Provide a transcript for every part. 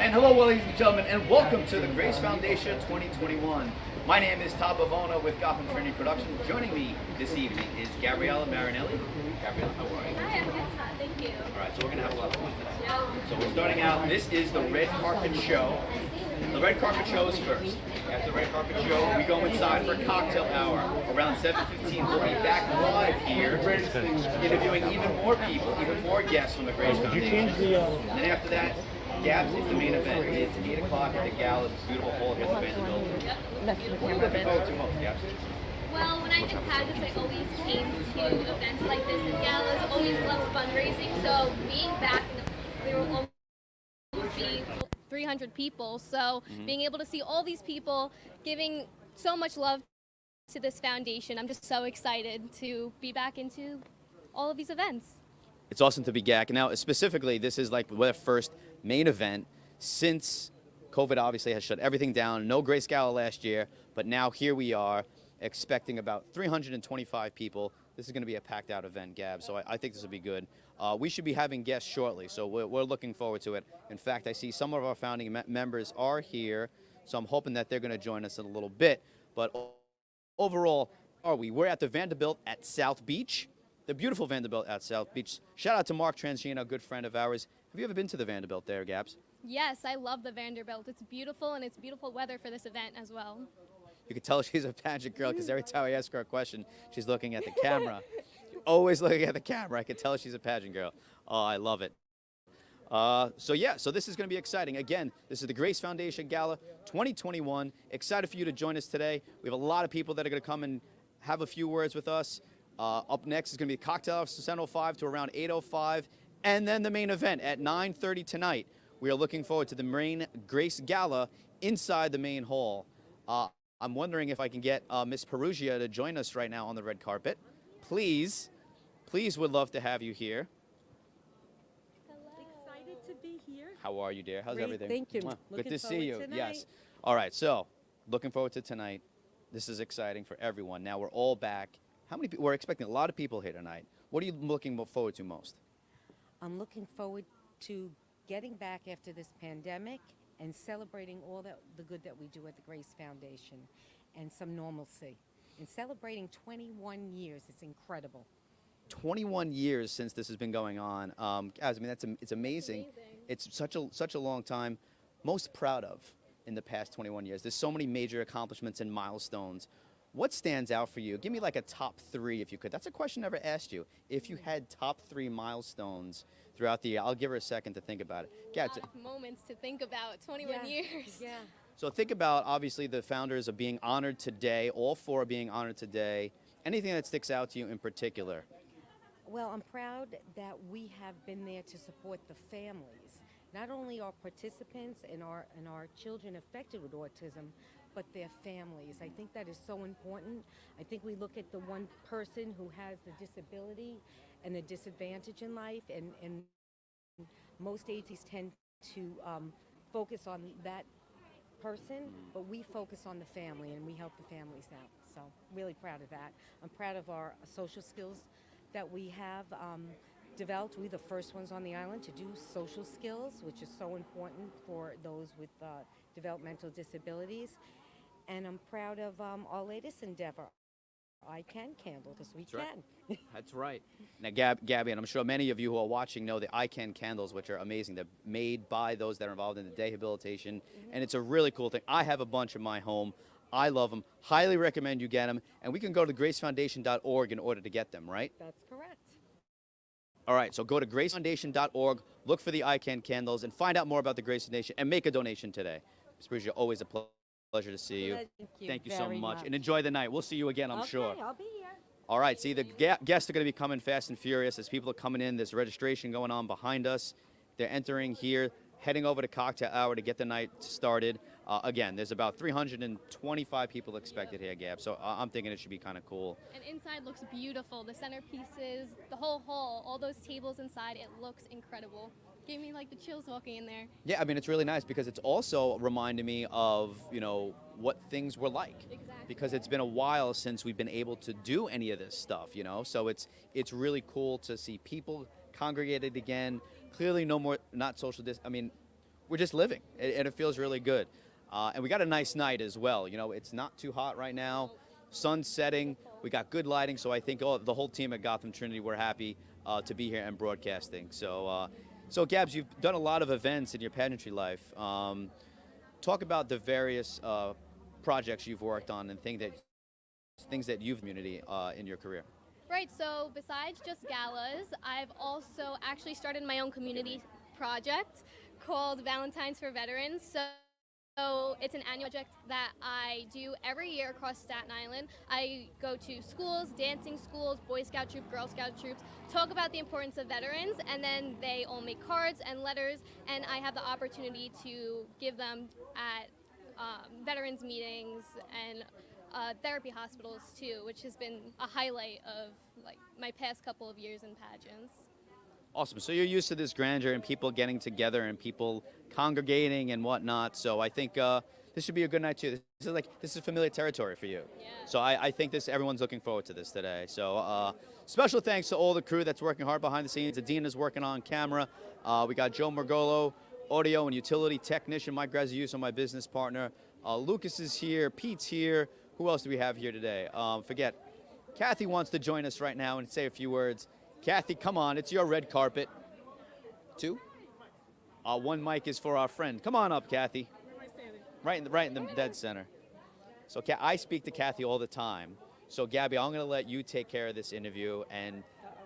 And hello, ladies and gentlemen, and welcome to the Grace Foundation 2021. My name is Todd Bavona with Gotham Trinity Productions. Joining me this evening is Gabriella Marinelli. Gabriella, how are you? Hi, I'm good. Thank you. All right, so we're going to have a lot of fun today. Yeah. So we're starting out, this is the red carpet show. The red carpet show is first. After the red carpet show, we go inside for cocktail hour. Around 7:15, we'll be back live here, interviewing even more people, even more guests from the Grace Foundation. And then after that, Gabs is the main event. It's 8 o'clock at the Gala, this beautiful hall here at the Vanderbilt. Yep. What are you looking forward to most, Gabs? Well, when I did pageants, I always came to events like this and galas. Always loved fundraising. So being back, we were almost being 300 people. So being able to see all these people giving so much love to this foundation, I'm just so excited to be back into all of these events. It's awesome to be back. Now, specifically, this is like the first main event since COVID obviously has shut everything down. No Grace Gala last year, but now here we are expecting about 325 people. This is going to be a packed out event, Gab, so I think this will be good. We should be having guests shortly, so we're looking forward to it. In fact, I see some of our founding members are here, so I'm hoping that they're going to join us in a little bit. But overall, we're at the Vanderbilt at South Beach. The beautiful Vanderbilt at South Beach. Shout out to Mark Transgino, a good friend of ours. Have you ever been to the Vanderbilt there, Gabs? Yes, I love the Vanderbilt. It's beautiful, and it's beautiful weather for this event as well. You can tell she's a pageant girl because every time I ask her a question, she's looking at the camera. Always looking at the camera. I can tell she's a pageant girl. Oh, I love it. So this is going to be exciting. Again, this is the Grace Foundation Gala 2021. Excited for you to join us today. We have a lot of people that are going to come and have a few words with us. Up next is going to be cocktail hour 7:05 to around 8:05, and then the main event at 9:30 tonight. We are looking forward to the main Grace Gala inside the main hall. I'm wondering if I can get Miss Perruggia to join us right now on the red carpet. Please, would love to have you here. Excited to be here. How are you, dear? How's Great, everything? thank you. Good Looking to see forward you. tonight. Yes. All right, so looking forward to tonight. This is exciting for everyone. Now we're all back. How many people? We're expecting a lot of people here tonight. What are you looking forward to most? I'm looking forward to getting back after this pandemic and celebrating all the good that we do at the Grace Foundation and some normalcy. And celebrating 21 years, it's incredible. 21 years since this has been going on. Guys, I mean, it's amazing. It's such a long time. Most proud of in the past 21 years. There's so many major accomplishments and milestones. What stands out for you? Give me like a top 3 if you could. That's a question I never asked you. If you had top 3 milestones throughout the year, I'll give her a second to think about it. A lot of moments to think about, 21 years. Yeah. So think about, obviously, the founders are being honored today. All 4 are being honored today. Anything that sticks out to you in particular? Well, I'm proud that we have been there to support the families. Not only our participants and our children affected with autism, but their families. I think that is so important. I think we look at the one person who has the disability and the disadvantage in life, and most agencies tend to focus on that person, but we focus on the family and we help the families out. So really proud of that. I'm proud of our social skills that we have developed. We're the first ones on the island to do social skills, which is so important for those with developmental disabilities. And I'm proud of our latest endeavor, I Can Candle, because we can. That's right. Now, Gabby, and I'm sure many of you who are watching know the I Can candles, which are amazing. They're made by those that are involved in the rehabilitation, and it's a really cool thing. I have a bunch in my home. I love them. Highly recommend you get them. And we can go to gracefoundation.org in order to get them, right? That's correct. All right, so go to gracefoundation.org, look for the I Can candles, and find out more about the Grace Foundation, and make a donation today. Ms. Perruggia, always a pleasure to see you. Thank you so very much. And enjoy the night. We'll see you again, I'm sure. Okay, I'll be here. All right, see, the guests are going to be coming fast and furious as people are coming in. There's registration going on behind us. They're entering here, heading over to cocktail hour to get the night started. Again, there's about 325 people expected here, Gab, so I'm thinking it should be kind of cool. And inside looks beautiful. The centerpieces, the whole hall, all those tables inside, it looks incredible. Gave me like the chills walking in there. Yeah, I mean, it's really nice because it's also reminding me of, you know, what things were like. Exactly. Because it's been a while since we've been able to do any of this stuff, you know? So it's really cool to see people congregated again. Clearly no more, not social I mean, we're just living, and it feels really good. And we got a nice night as well. You know, it's not too hot right now. Sun's setting. We got good lighting, so I think the whole team at Gotham Trinity, we're happy to be here and broadcasting. So Gabs, you've done a lot of events in your pageantry life. Talk about the various projects you've worked on and things that you've community in your career. Right, so besides just galas, I've also actually started my own community project called Valentines for Veterans. So it's an annual project that I do every year across Staten Island. I go to schools, dancing schools, Boy Scout troop, Girl Scout troops, talk about the importance of veterans, and then they all make cards and letters, and I have the opportunity to give them at veterans meetings and therapy hospitals too, which has been a highlight of like my past couple of years in pageants. Awesome. So you're used to this grandeur and people getting together and people congregating and whatnot. So I think this should be a good night too. This is familiar territory for you. Yeah. So I think everyone's looking forward to this today. So special thanks to all the crew that's working hard behind the scenes. Adina's working on camera. We got Joe Margolo, audio and utility technician. Mike Graziuso, my business partner. Lucas is here. Pete's here. Who else do we have here today? Kathy wants to join us right now and say a few words. Kathy, come on, it's your red carpet. 2? One mic is for our friend. Come on up, Kathy. Where am I standing? Right in the dead center. So I speak to Kathy all the time. So Gabby, I'm going to let you take care of this interview, and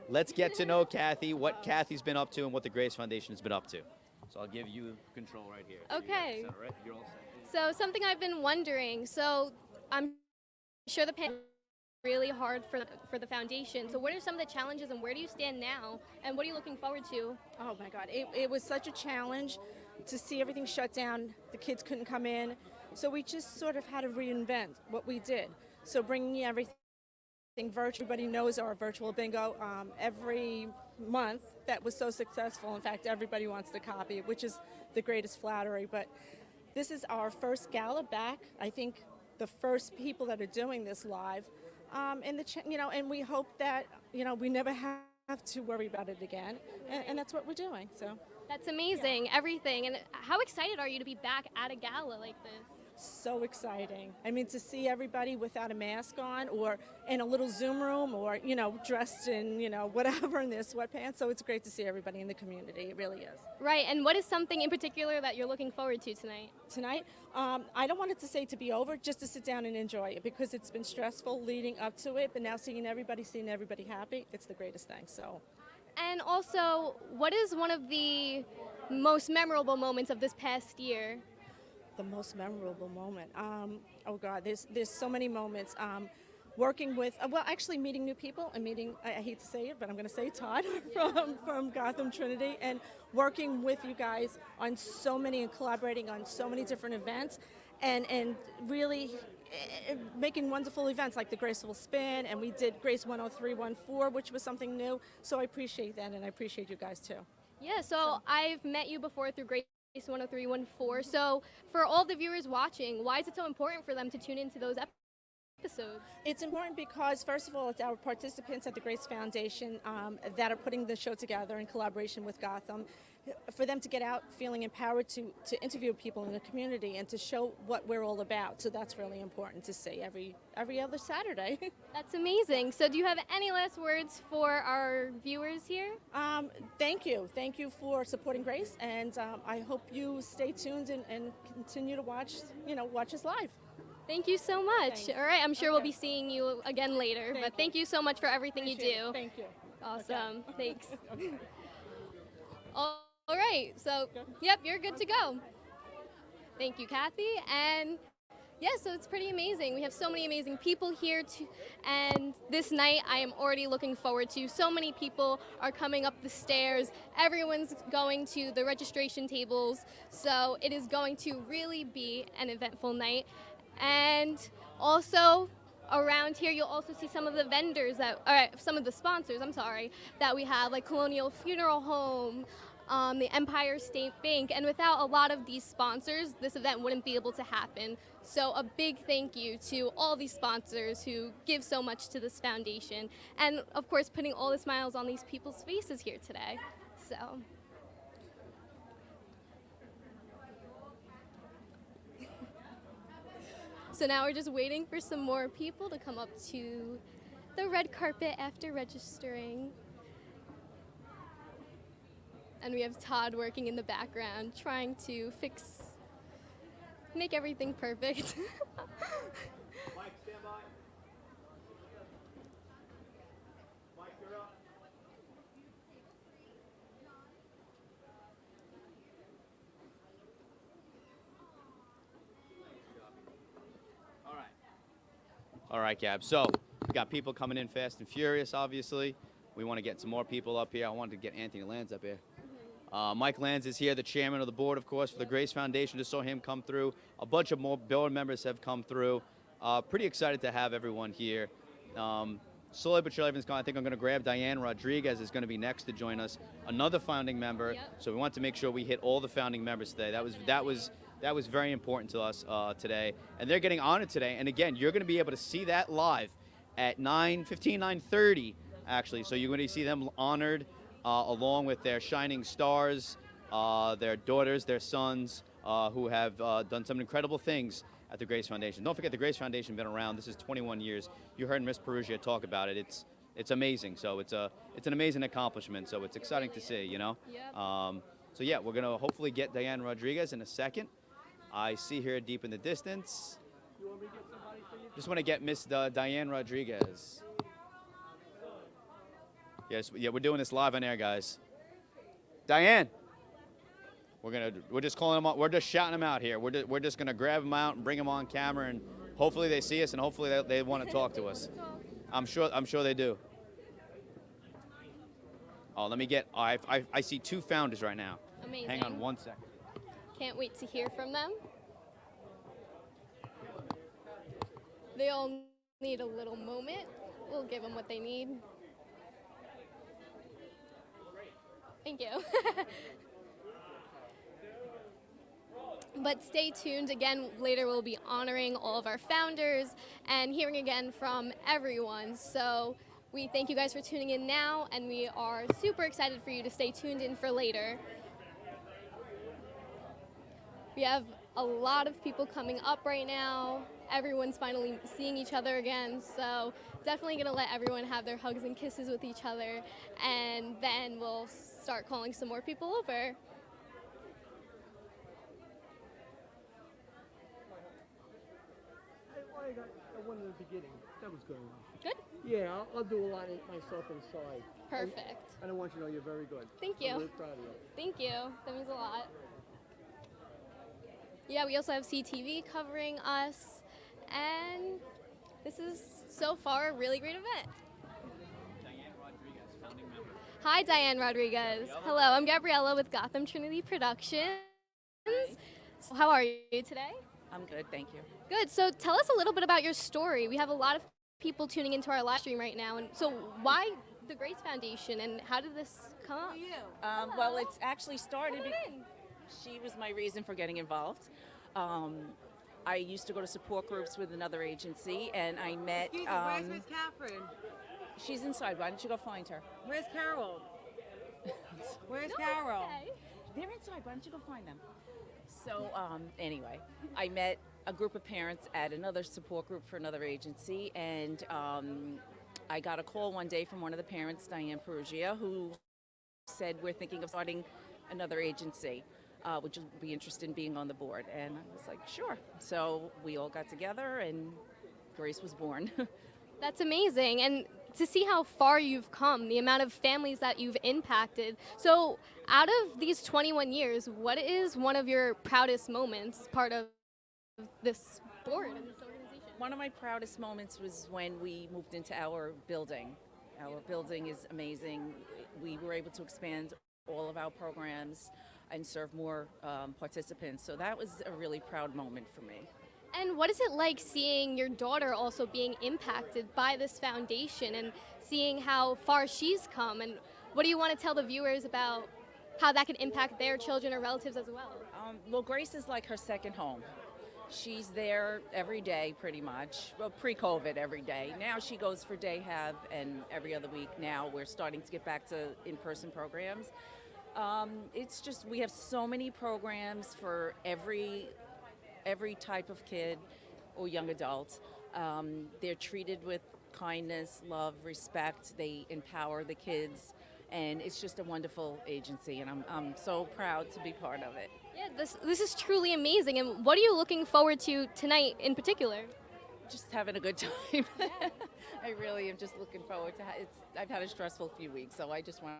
let's get to know Kathy, what Kathy's been up to, and what the Grace Foundation has been up to. So I'll give you control right here. Okay. So you're all set. So something I've been wondering, so I'm sure the pandemic really hard for the foundation. So what are some of the challenges and where do you stand now and what are you looking forward to? Oh my God, it was such a challenge to see everything shut down. The kids couldn't come in. So we just sort of had to reinvent what we did. So bringing everything virtual. Everybody knows our virtual bingo every month. That was so successful. In fact, everybody wants to copy it, which is the greatest flattery. But this is our first gala back. I think the first people that are doing this live. And we hope that, we never have to worry about it again. And that's what we're doing. So That's amazing, everything. And how excited are you to be back at a gala like this? so exciting. I mean, to see everybody without a mask on or in a little Zoom room or, dressed in, whatever in their sweatpants. So it's great to see everybody in the community. It really is. Right, and what is something in particular that you're looking forward to tonight? Tonight, I don't want it to say to be over, just to sit down and enjoy it because it's been stressful leading up to it, but now seeing everybody happy, it's the greatest thing. So. And also, what is one of the most memorable moments of this past year? The most memorable moment. Oh God, there's so many moments. Working with, actually meeting new people and meeting, I hate to say it, but I'm going to say Todd from Gotham Trinity, and working with you guys on so many and collaborating on so many different events, and really making wonderful events like the Graceful Spin, and we did Grace 10314, which was something new. So I appreciate that, and I appreciate you guys too. Yeah, so I've met you before through Grace 10314. So for all the viewers watching, why is it so important for them to tune into those episodes? It's important because, first of all, it's our participants at the Grace Foundation that are putting the show together in collaboration with Gotham, for them to get out feeling empowered to interview people in the community and to show what we're all about. So that's really important to see every other Saturday. That's amazing. So do you have any last words for our viewers here? Thank you. Thank you for supporting Grace, and I hope you stay tuned and continue to watch us live. Thank you so much. Thanks. All right, I'm sure we'll be seeing you again later, but thank you so much for everything you do. Thank you. Awesome. Okay. Thanks. Okay. All right, so, yep, you're good to go. Thank you, Kathy. And yeah, so it's pretty amazing. We have so many amazing people here, and this night I am already looking forward to. So many people are coming up the stairs. Everyone's going to the registration tables, so it is going to really be an eventful night. And also, around here, you'll also see some of the vendors some of the sponsors, that we have, like Colonial Funeral Home, the Empire State Bank, and without a lot of these sponsors, this event wouldn't be able to happen. So a big thank you to all these sponsors who give so much to this foundation, and of course, putting all the smiles on these people's faces here today. So. So now we're just waiting for some more people to come up to the red carpet after registering. And we have Todd working in the background, trying to make everything perfect. Mike, stand by. Mike, you're up. All right, Gab. So we got people coming in fast and furious, obviously. We want to get some more people up here. I wanted to get Anthony Lanz up here. Mike Lanz is here, the chairman of the board, of course, for the Grace Foundation. Just saw him come through. A bunch of more board members have come through. Pretty excited to have everyone here. Slowly but surely, everyone's gone. I think I'm going to grab Diane Rodriguez is going to be next to join us, another founding member. Yep. So we want to make sure we hit all the founding members today. That was very important to us today, and they're getting honored today. And again, you're going to be able to see that live at 9:30 actually. So you're going to see them honored along with their shining stars, their daughters, their sons, who have done some incredible things at the Grace Foundation. Don't forget, the Grace Foundation has been around. This is 21 years. You heard Miss Perruggia talk about it. It's amazing. So it's an amazing accomplishment. So it's exciting to see, you know. Yep. So yeah, we're gonna hopefully get Diane Rodriguez in a second. I see her deep in the distance. You want me to get somebody for you? Just want to get Miss Diane Rodriguez. Yes, yeah, we're doing this live on air, guys. Diane. We're just calling them out. We're just shouting them out here. We're just gonna grab them out and bring them on camera, and hopefully they see us, and hopefully they want to talk to us. I'm sure they do. Oh, let me get. I see two founders right now. Amazing. Hang on 1 second. Can't wait to hear from them. They all need a little moment. We'll give them what they need. Thank you. But stay tuned. Again, later we'll be honoring all of our founders and hearing again from everyone. So we thank you guys for tuning in now, and we are super excited for you to stay tuned in for later. We have a lot of people coming up right now. Everyone's finally seeing each other again, so definitely gonna let everyone have their hugs and kisses with each other, and then we'll start calling some more people over. I got one in the beginning. That was good. Good? Yeah, I'll do a lot myself inside. Perfect. I don't want you to know you're very good. Thank you. I'm really proud of you. Thank you. That means a lot. Yeah, we also have CTV covering us, and this is so far a really great event. Diane Rodriguez, founding member. Hi, Diane Rodriguez. Hello, I'm Gabriella with Gotham Trinity Productions. So how are you today? I'm good, thank you. Good. So tell us a little bit about your story. We have a lot of people tuning into our live stream right now, and so why the Grace Foundation, and how did this come up? Well, it's actually started. Come on in. She was my reason for getting involved. I used to go to support groups with another agency, and I met. Excuse me, where's Miss Catherine? She's inside. Why don't you go find her? Where's Carol? Where's No, Carol? okay. They're inside. Why don't you go find them? So anyway, I met a group of parents at another support group for another agency, and I got a call one day from one of the parents, Diane Perruggia, who said, we're thinking of starting another agency. Would you be interested in being on the board? And I was like, sure. So we all got together and Grace was born. That's amazing. And to see how far you've come, the amount of families that you've impacted. So out of these 21 years, what is one of your proudest moments, part of this board and this organization? One of my proudest moments was when we moved into our building. Our building is amazing. We were able to expand all of our programs and serve more participants. So that was a really proud moment for me. And what is it like seeing your daughter also being impacted by this foundation and seeing how far she's come? And what do you want to tell the viewers about how that can impact their children or relatives as well? Well, Grace is like her second home. She's there every day pretty much. Well, pre-COVID every day. Now she goes for day have and every other week. Now we're starting to get back to in-person programs. It's just, we have so many programs for every type of kid, or young adult. They're treated with kindness, love, respect. They empower the kids, and it's just a wonderful agency, and I'm so proud to be part of it. Yeah, this is truly amazing. And what are you looking forward to tonight in particular? Just having a good time. I really am just looking forward to I've had a stressful few weeks, so I just want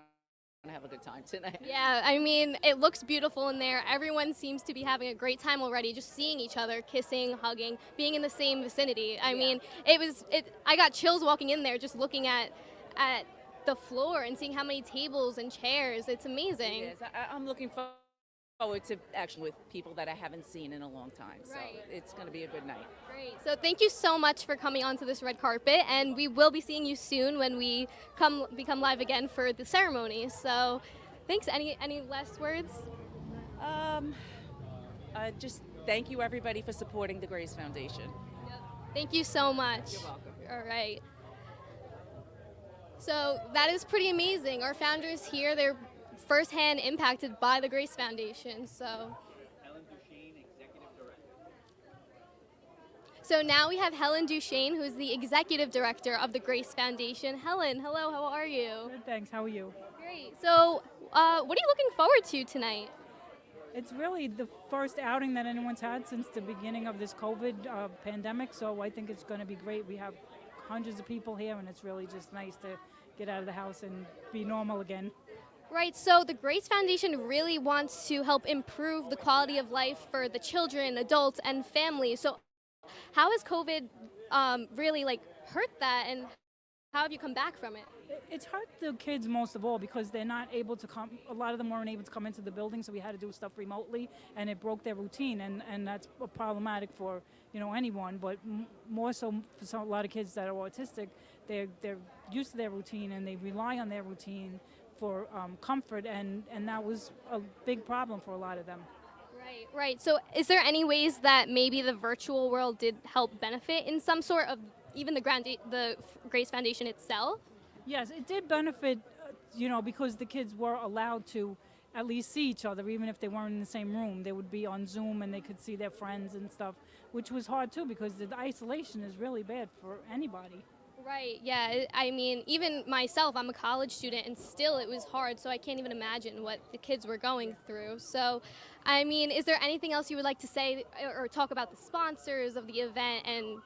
to have a good time tonight. Yeah, I mean, it looks beautiful in there. Everyone seems to be having a great time already, just seeing each other, kissing, hugging, being in the same vicinity. I mean, I got chills walking in there just looking at the floor and seeing how many tables and chairs. It's amazing. It is. I'm looking forward to action with people that I haven't seen in a long time. So Right. it's going to be a good night. Great. So thank you so much for coming onto this red carpet, and we will be seeing you soon when we become live again for the ceremony. So thanks. Any last words? Just thank you everybody for supporting the GRACE Foundation. Thank you so much. You're welcome. All right. So that is pretty amazing. Our founders here, they're firsthand impacted by the GRACE Foundation. So Helen Dushane, Executive Director. So now we have Helen Dushane, who is the Executive Director of the GRACE Foundation. Helen, hello, how are you? Good, thanks. How are you? Great. So what are you looking forward to tonight? It's really the first outing that anyone's had since the beginning of this COVID pandemic, so I think it's going to be great. We have hundreds of people here, and it's really just nice to get out of the house and be normal again. Right, so the GRACE Foundation really wants to help improve the quality of life for the children, adults, and families. So how has COVID really hurt that, and how have you come back from it? It's hurt the kids most of all because they're not able to come. A lot of them weren't able to come into the building, so we had to do stuff remotely, and it broke their routine, and that's problematic for anyone. But more so for a lot of kids that are autistic, they're used to their routine and they rely on their routine for comfort, and that was a big problem for a lot of them. Right. So is there any ways that maybe the virtual world did help benefit in some sort of even the GRACE Foundation itself? Yes, it did benefit, because the kids were allowed to at least see each other, even if they weren't in the same room. They would be on Zoom and they could see their friends and stuff, which was hard too because the isolation is really bad for anybody. Right, yeah. I mean, even myself, I'm a college student, and still it was hard, so I can't even imagine what the kids were going through. So, I mean, is there anything else you would like to say or talk about the sponsors of the event and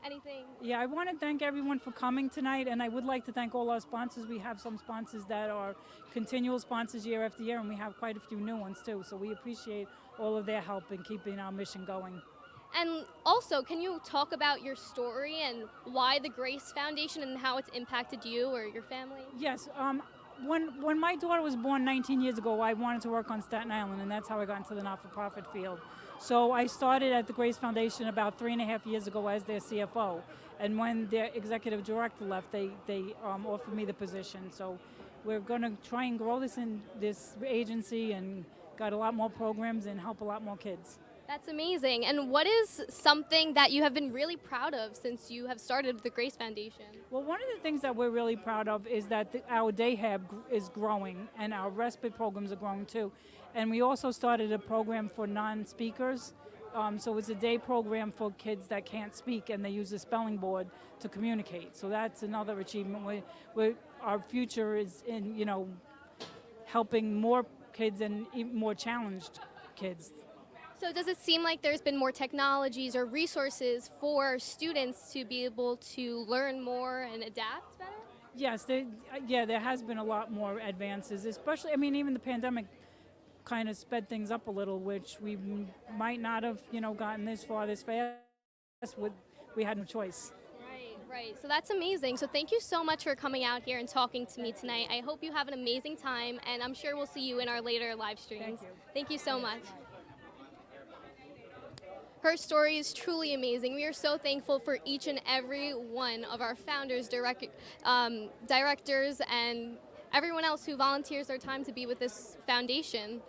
anything? Yeah, I want to thank everyone for coming tonight, and I would like to thank all our sponsors. We have some sponsors that are continual sponsors year after year, and we have quite a few new ones too, so we appreciate all of their help in keeping our mission going. And also, can you talk about your story and why the GRACE Foundation and how it's impacted you or your family? Yes. When my daughter was born 19 years ago, I wanted to work on Staten Island, and that's how I got into the not-for-profit field. So I started at the GRACE Foundation about 3.5 years ago as their CFO. And when their executive director left, they offered me the position. So we're going to try and grow this agency and got a lot more programs and help a lot more kids. That's amazing. And what is something that you have been really proud of since you have started the GRACE Foundation? Well, one of the things that we're really proud of is that our day hab is growing and our respite programs are growing too. And we also started a program for non-speakers. So it's a day program for kids that can't speak, and they use a spelling board to communicate. So that's another achievement. Our future is in, helping more kids and even more challenged kids. So does it seem like there's been more technologies or resources for students to be able to learn more and adapt better? Yes, there has been a lot more advances, especially, even the pandemic kind of sped things up a little, which we might not have, gotten this far this fast. We had no choice. Right. So that's amazing. So thank you so much for coming out here and talking to me tonight. I hope you have an amazing time, and I'm sure we'll see you in our later live streams. Thank you. Thank you so much. Her story is truly amazing. We are so thankful for each and every one of our founders, directors, and everyone else who volunteers their time to be with this foundation.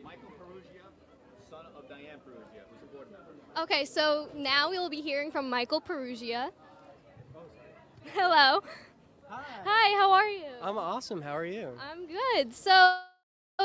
Michael Perruggia, son of Diane Perruggia, who's a board member. Okay, so now we will be hearing from Michael Perruggia. Hello. Hi, how are you? I'm awesome. How are you? I'm good. So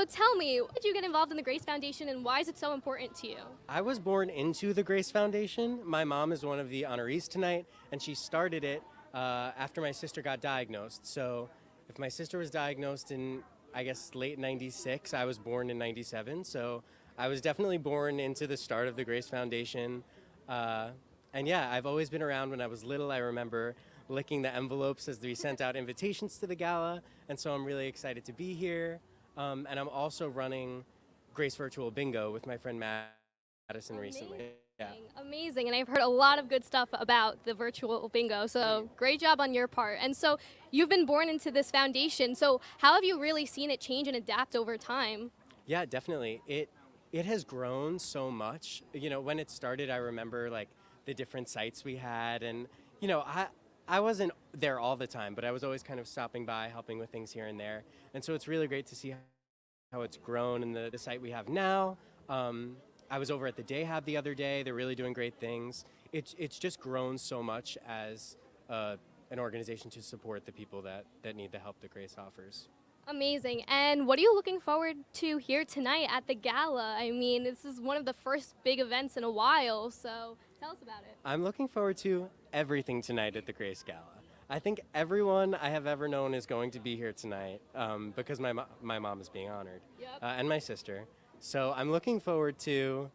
tell me, why did you get involved in the Grace Foundation and why is it so important to you? I was born into the Grace Foundation. My mom is one of the honorees tonight, and she started it after my sister got diagnosed. So if my sister was diagnosed in, I guess, late 96, I was born in 97. So I was definitely born into the start of the Grace Foundation. And yeah, I've always been around. When I was little, I remember licking the envelopes as we sent out invitations to the gala. And so I'm really excited to be here. And I'm also running Grace Virtual Bingo with my friend Madison recently. Yeah. Amazing. And I've heard a lot of good stuff about the virtual bingo. So great job on your part. And so you've been born into this foundation. So how have you really seen it change and adapt over time? Yeah, definitely. It has grown so much. You know, when it started, I remember like the different sites we had, and you know, I wasn't there all the time, but I was always kind of stopping by, helping with things here and there. And so it's really great to see how it's grown and the site we have now. I was over at the Day Hab the other day. They're really doing great things. It's just grown so much as an organization to support the people that need the help that Grace offers. Amazing. And what are you looking forward to here tonight at the gala? I mean, this is one of the first big events in a while, so tell us about it. I'm looking forward to everything tonight at the GRACE GALA. I think everyone I have ever known is going to be here tonight because my mom is being honored, and my sister. So I'm looking forward to,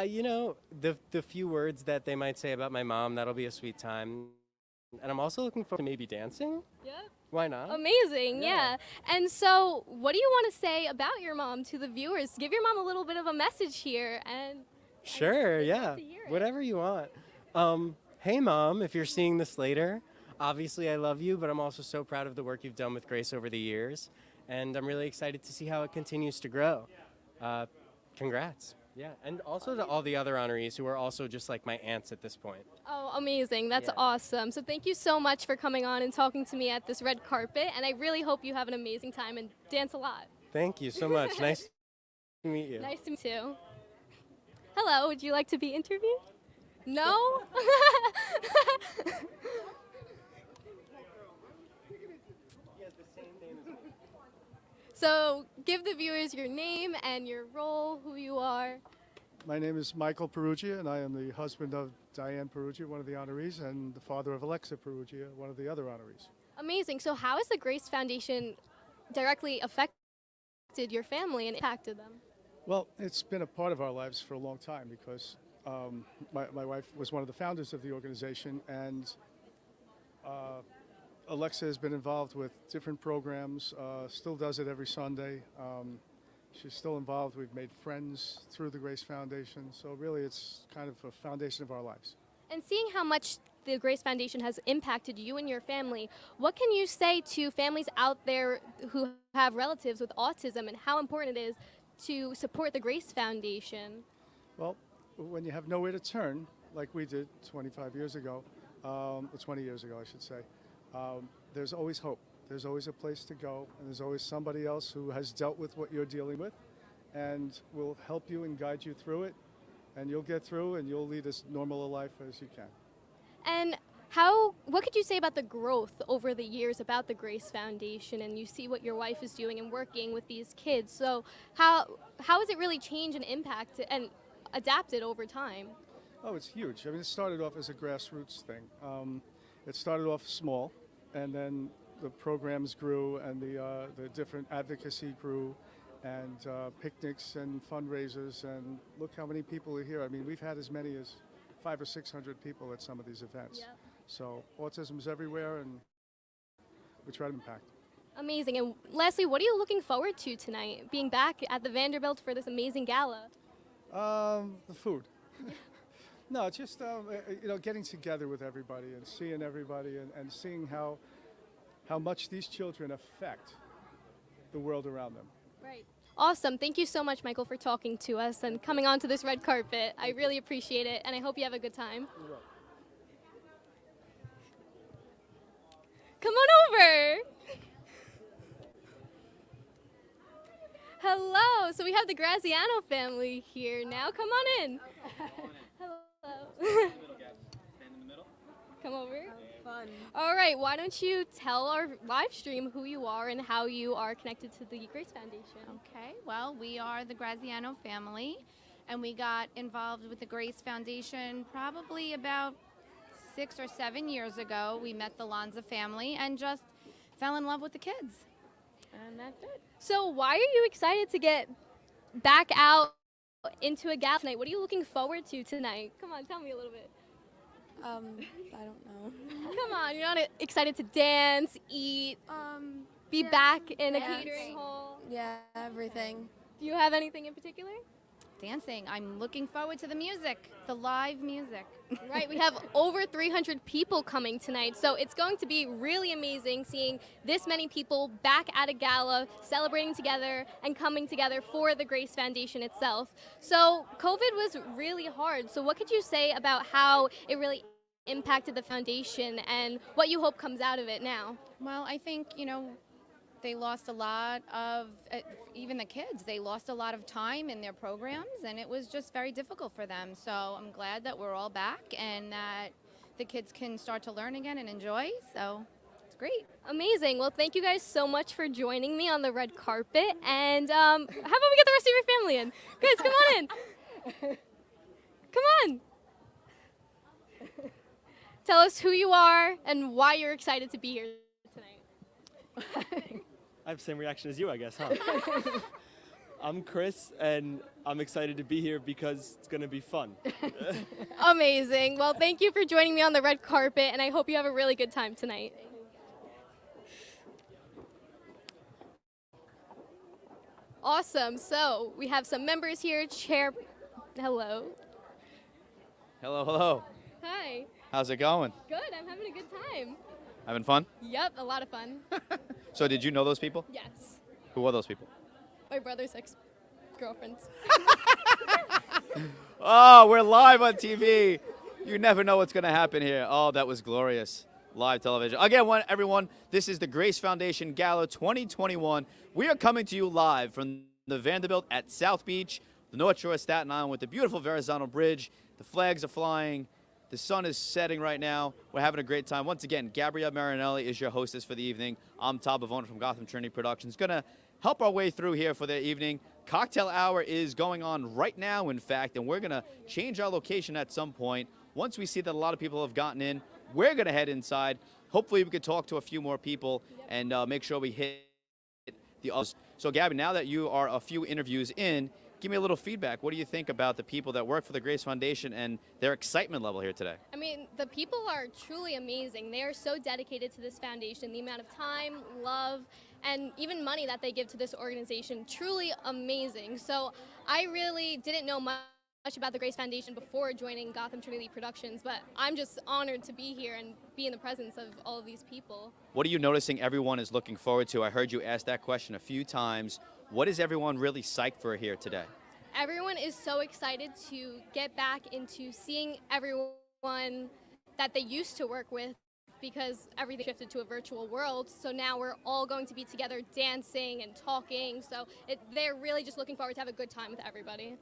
you know, the few words that they might say about my mom. That'll be a sweet time. And I'm also looking forward to maybe dancing. Yeah. Why not? Amazing, yeah. And so what do you want to say about your mom to the viewers? Give your mom a little bit of a message here. And Sure, yeah. Whatever you want. Hey, Mom, if you're seeing this later, obviously I love you, but I'm also so proud of the work you've done with Grace over the years. And I'm really excited to see how it continues to grow. Congrats. Yeah, and also to all the other honorees who are also just like my aunts at this point. Oh, amazing. That's awesome. So thank you so much for coming on and talking to me at this red carpet. And I really hope you have an amazing time and dance a lot. Thank you so much. Nice to meet you. Nice to meet you. Hello, would you like to be interviewed? No? So give the viewers your name and your role, who you are. My name is Michael Perruggia, and I am the husband of Diane Perruggia, one of the honorees, and the father of Alexa Perruggia, one of the other honorees. Amazing. So how has the Grace Foundation directly affected your family and impacted them? Well, it's been a part of our lives for a long time because my wife was one of the founders of the organization, and Alexa has been involved with different programs, still does it every Sunday. She's still involved. We've made friends through the Grace Foundation, so really it's kind of a foundation of our lives. And seeing how much the Grace Foundation has impacted you and your family, what can you say to families out there who have relatives with autism and how important it is to support the Grace Foundation? Well, when you have nowhere to turn, like we did 25 years ago, or 20 years ago, I should say, there's always hope. There's always a place to go, and there's always somebody else who has dealt with what you're dealing with and will help you and guide you through it, and you'll get through and you'll lead as normal a life as you can. And what could you say about the growth over the years about the Grace Foundation, and you see what your wife is doing and working with these kids? So how has it really changed and impacted and adapted over time? Oh, it's huge. I mean, it started off as a grassroots thing. It started off small, and then the programs grew, and the different advocacy grew, and picnics and fundraisers, and look how many people are here. I mean, we've had as many as 500 or 600 people at some of these events. Yep. So autism is everywhere, and we try to impact. Amazing. And lastly, what are you looking forward to tonight, being back at the Vanderbilt for this amazing gala? The food. No, just you know, getting together with everybody and seeing everybody and seeing how much these children affect the world around them. Right. Awesome. Thank you so much, Michael, for talking to us and coming onto this red carpet. I really appreciate it, and I hope you have a good time. You're welcome. Come on over. Hello. So we have the Graziano family here now. Come on in. Hello. Stand in the middle. come over? Fun. All right, why don't you tell our live stream who you are and how you are connected to the Grace Foundation? Okay, well, we are the Graziano family, and we got involved with the Grace Foundation probably about 6 or 7 years ago. We met the Lanza family and just fell in love with the kids. And that's it. So why are you excited to get back out into a gala tonight? What are you looking forward to tonight? Come on, tell me a little bit. I don't know. Come on, you're not excited to dance, eat, be back in a Dance. catering hall? Yeah, everything. Do you have anything in particular? Dancing. I'm looking forward to the music, the live music. Right, we have over 300 people coming tonight, so it's going to be really amazing seeing this many people back at a gala, celebrating together and coming together for the Grace Foundation itself. So COVID was really hard, so what could you say about how it really impacted the foundation and what you hope comes out of it now? Well, I think, they lost a lot of, even the kids, they lost a lot of time in their programs, and it was just very difficult for them. So I'm glad that we're all back and that the kids can start to learn again and enjoy. So it's great. Amazing. Well, thank you guys so much for joining me on the red carpet. And how about we get the rest of your family in? Guys, come on in. Come on. Tell us who you are and why you're excited to be here tonight. I have the same reaction as you, I guess, huh? I'm Chris, and I'm excited to be here because it's going to be fun. Amazing. Well, thank you for joining me on the red carpet, and I hope you have a really good time tonight. Awesome. So we have some members here. Hello. Hello, hello. Hi. How's it going? Good. I'm having a good time. Having fun? Yep, a lot of fun. So did you know those people? Yes. Who are those people? My brother's ex-girlfriends. Oh, we're live on TV. You never know what's going to happen here. Oh, that was glorious. Live television. Again, everyone, this is the Grace Foundation Gala 2021. We are coming to you live from the Vanderbilt at South Beach, the North Shore of Staten Island with the beautiful Verrazano Bridge. The flags are flying. The sun is setting right now. We're having a great time. Once again, Gabrielle Marinelli is your hostess for the evening. I'm Todd Bavona from Gotham Trinity Productions. Going to help our way through here for the evening. Cocktail hour is going on right now, in fact, and we're going to change our location at some point. Once we see that a lot of people have gotten in, we're going to head inside. Hopefully we could talk to a few more people and make sure we hit the others. So, Gabby, now that you are a few interviews in, give me a little feedback. What do you think about the people that work for the Grace Foundation and their excitement level here today? I mean, the people are truly amazing. They are so dedicated to this foundation. The amount of time, love, and even money that they give to this organization, truly amazing. So I really didn't know much about the Grace Foundation before joining Gotham Trinity Productions, but I'm just honored to be here and be in the presence of all of these people. What are you noticing everyone is looking forward to? I heard you ask that question a few times. What is everyone really psyched for here today? Everyone is so excited to get back into seeing everyone that they used to work with because everything shifted to a virtual world. So now we're all going to be together dancing and talking. So they're really just looking forward to have a good time with everybody.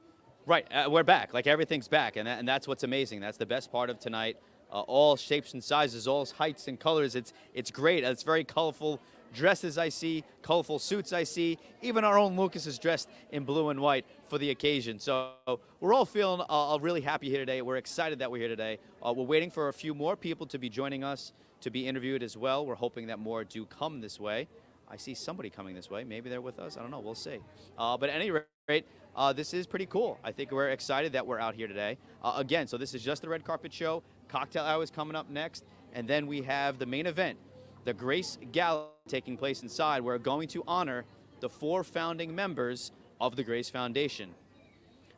Right, we're back. Like everything's back, and that's what's amazing. That's the best part of tonight. All shapes and sizes, all heights and colors. It's great. It's very colorful dresses I see, colorful suits I see. Even our own Lucas is dressed in blue and white for the occasion. So we're all feeling really happy here today. We're excited that we're here today. We're waiting for a few more people to be joining us to be interviewed as well. We're hoping that more do come this way. I see somebody coming this way. Maybe they're with us. I don't know. We'll see. But at any rate, this is pretty cool. I think we're excited that we're out here today. Again, so this is just the red carpet show. Cocktail hour is coming up next. And then we have the main event, the Grace Gala, taking place inside. We're going to honor the 4 founding members of the Grace Foundation.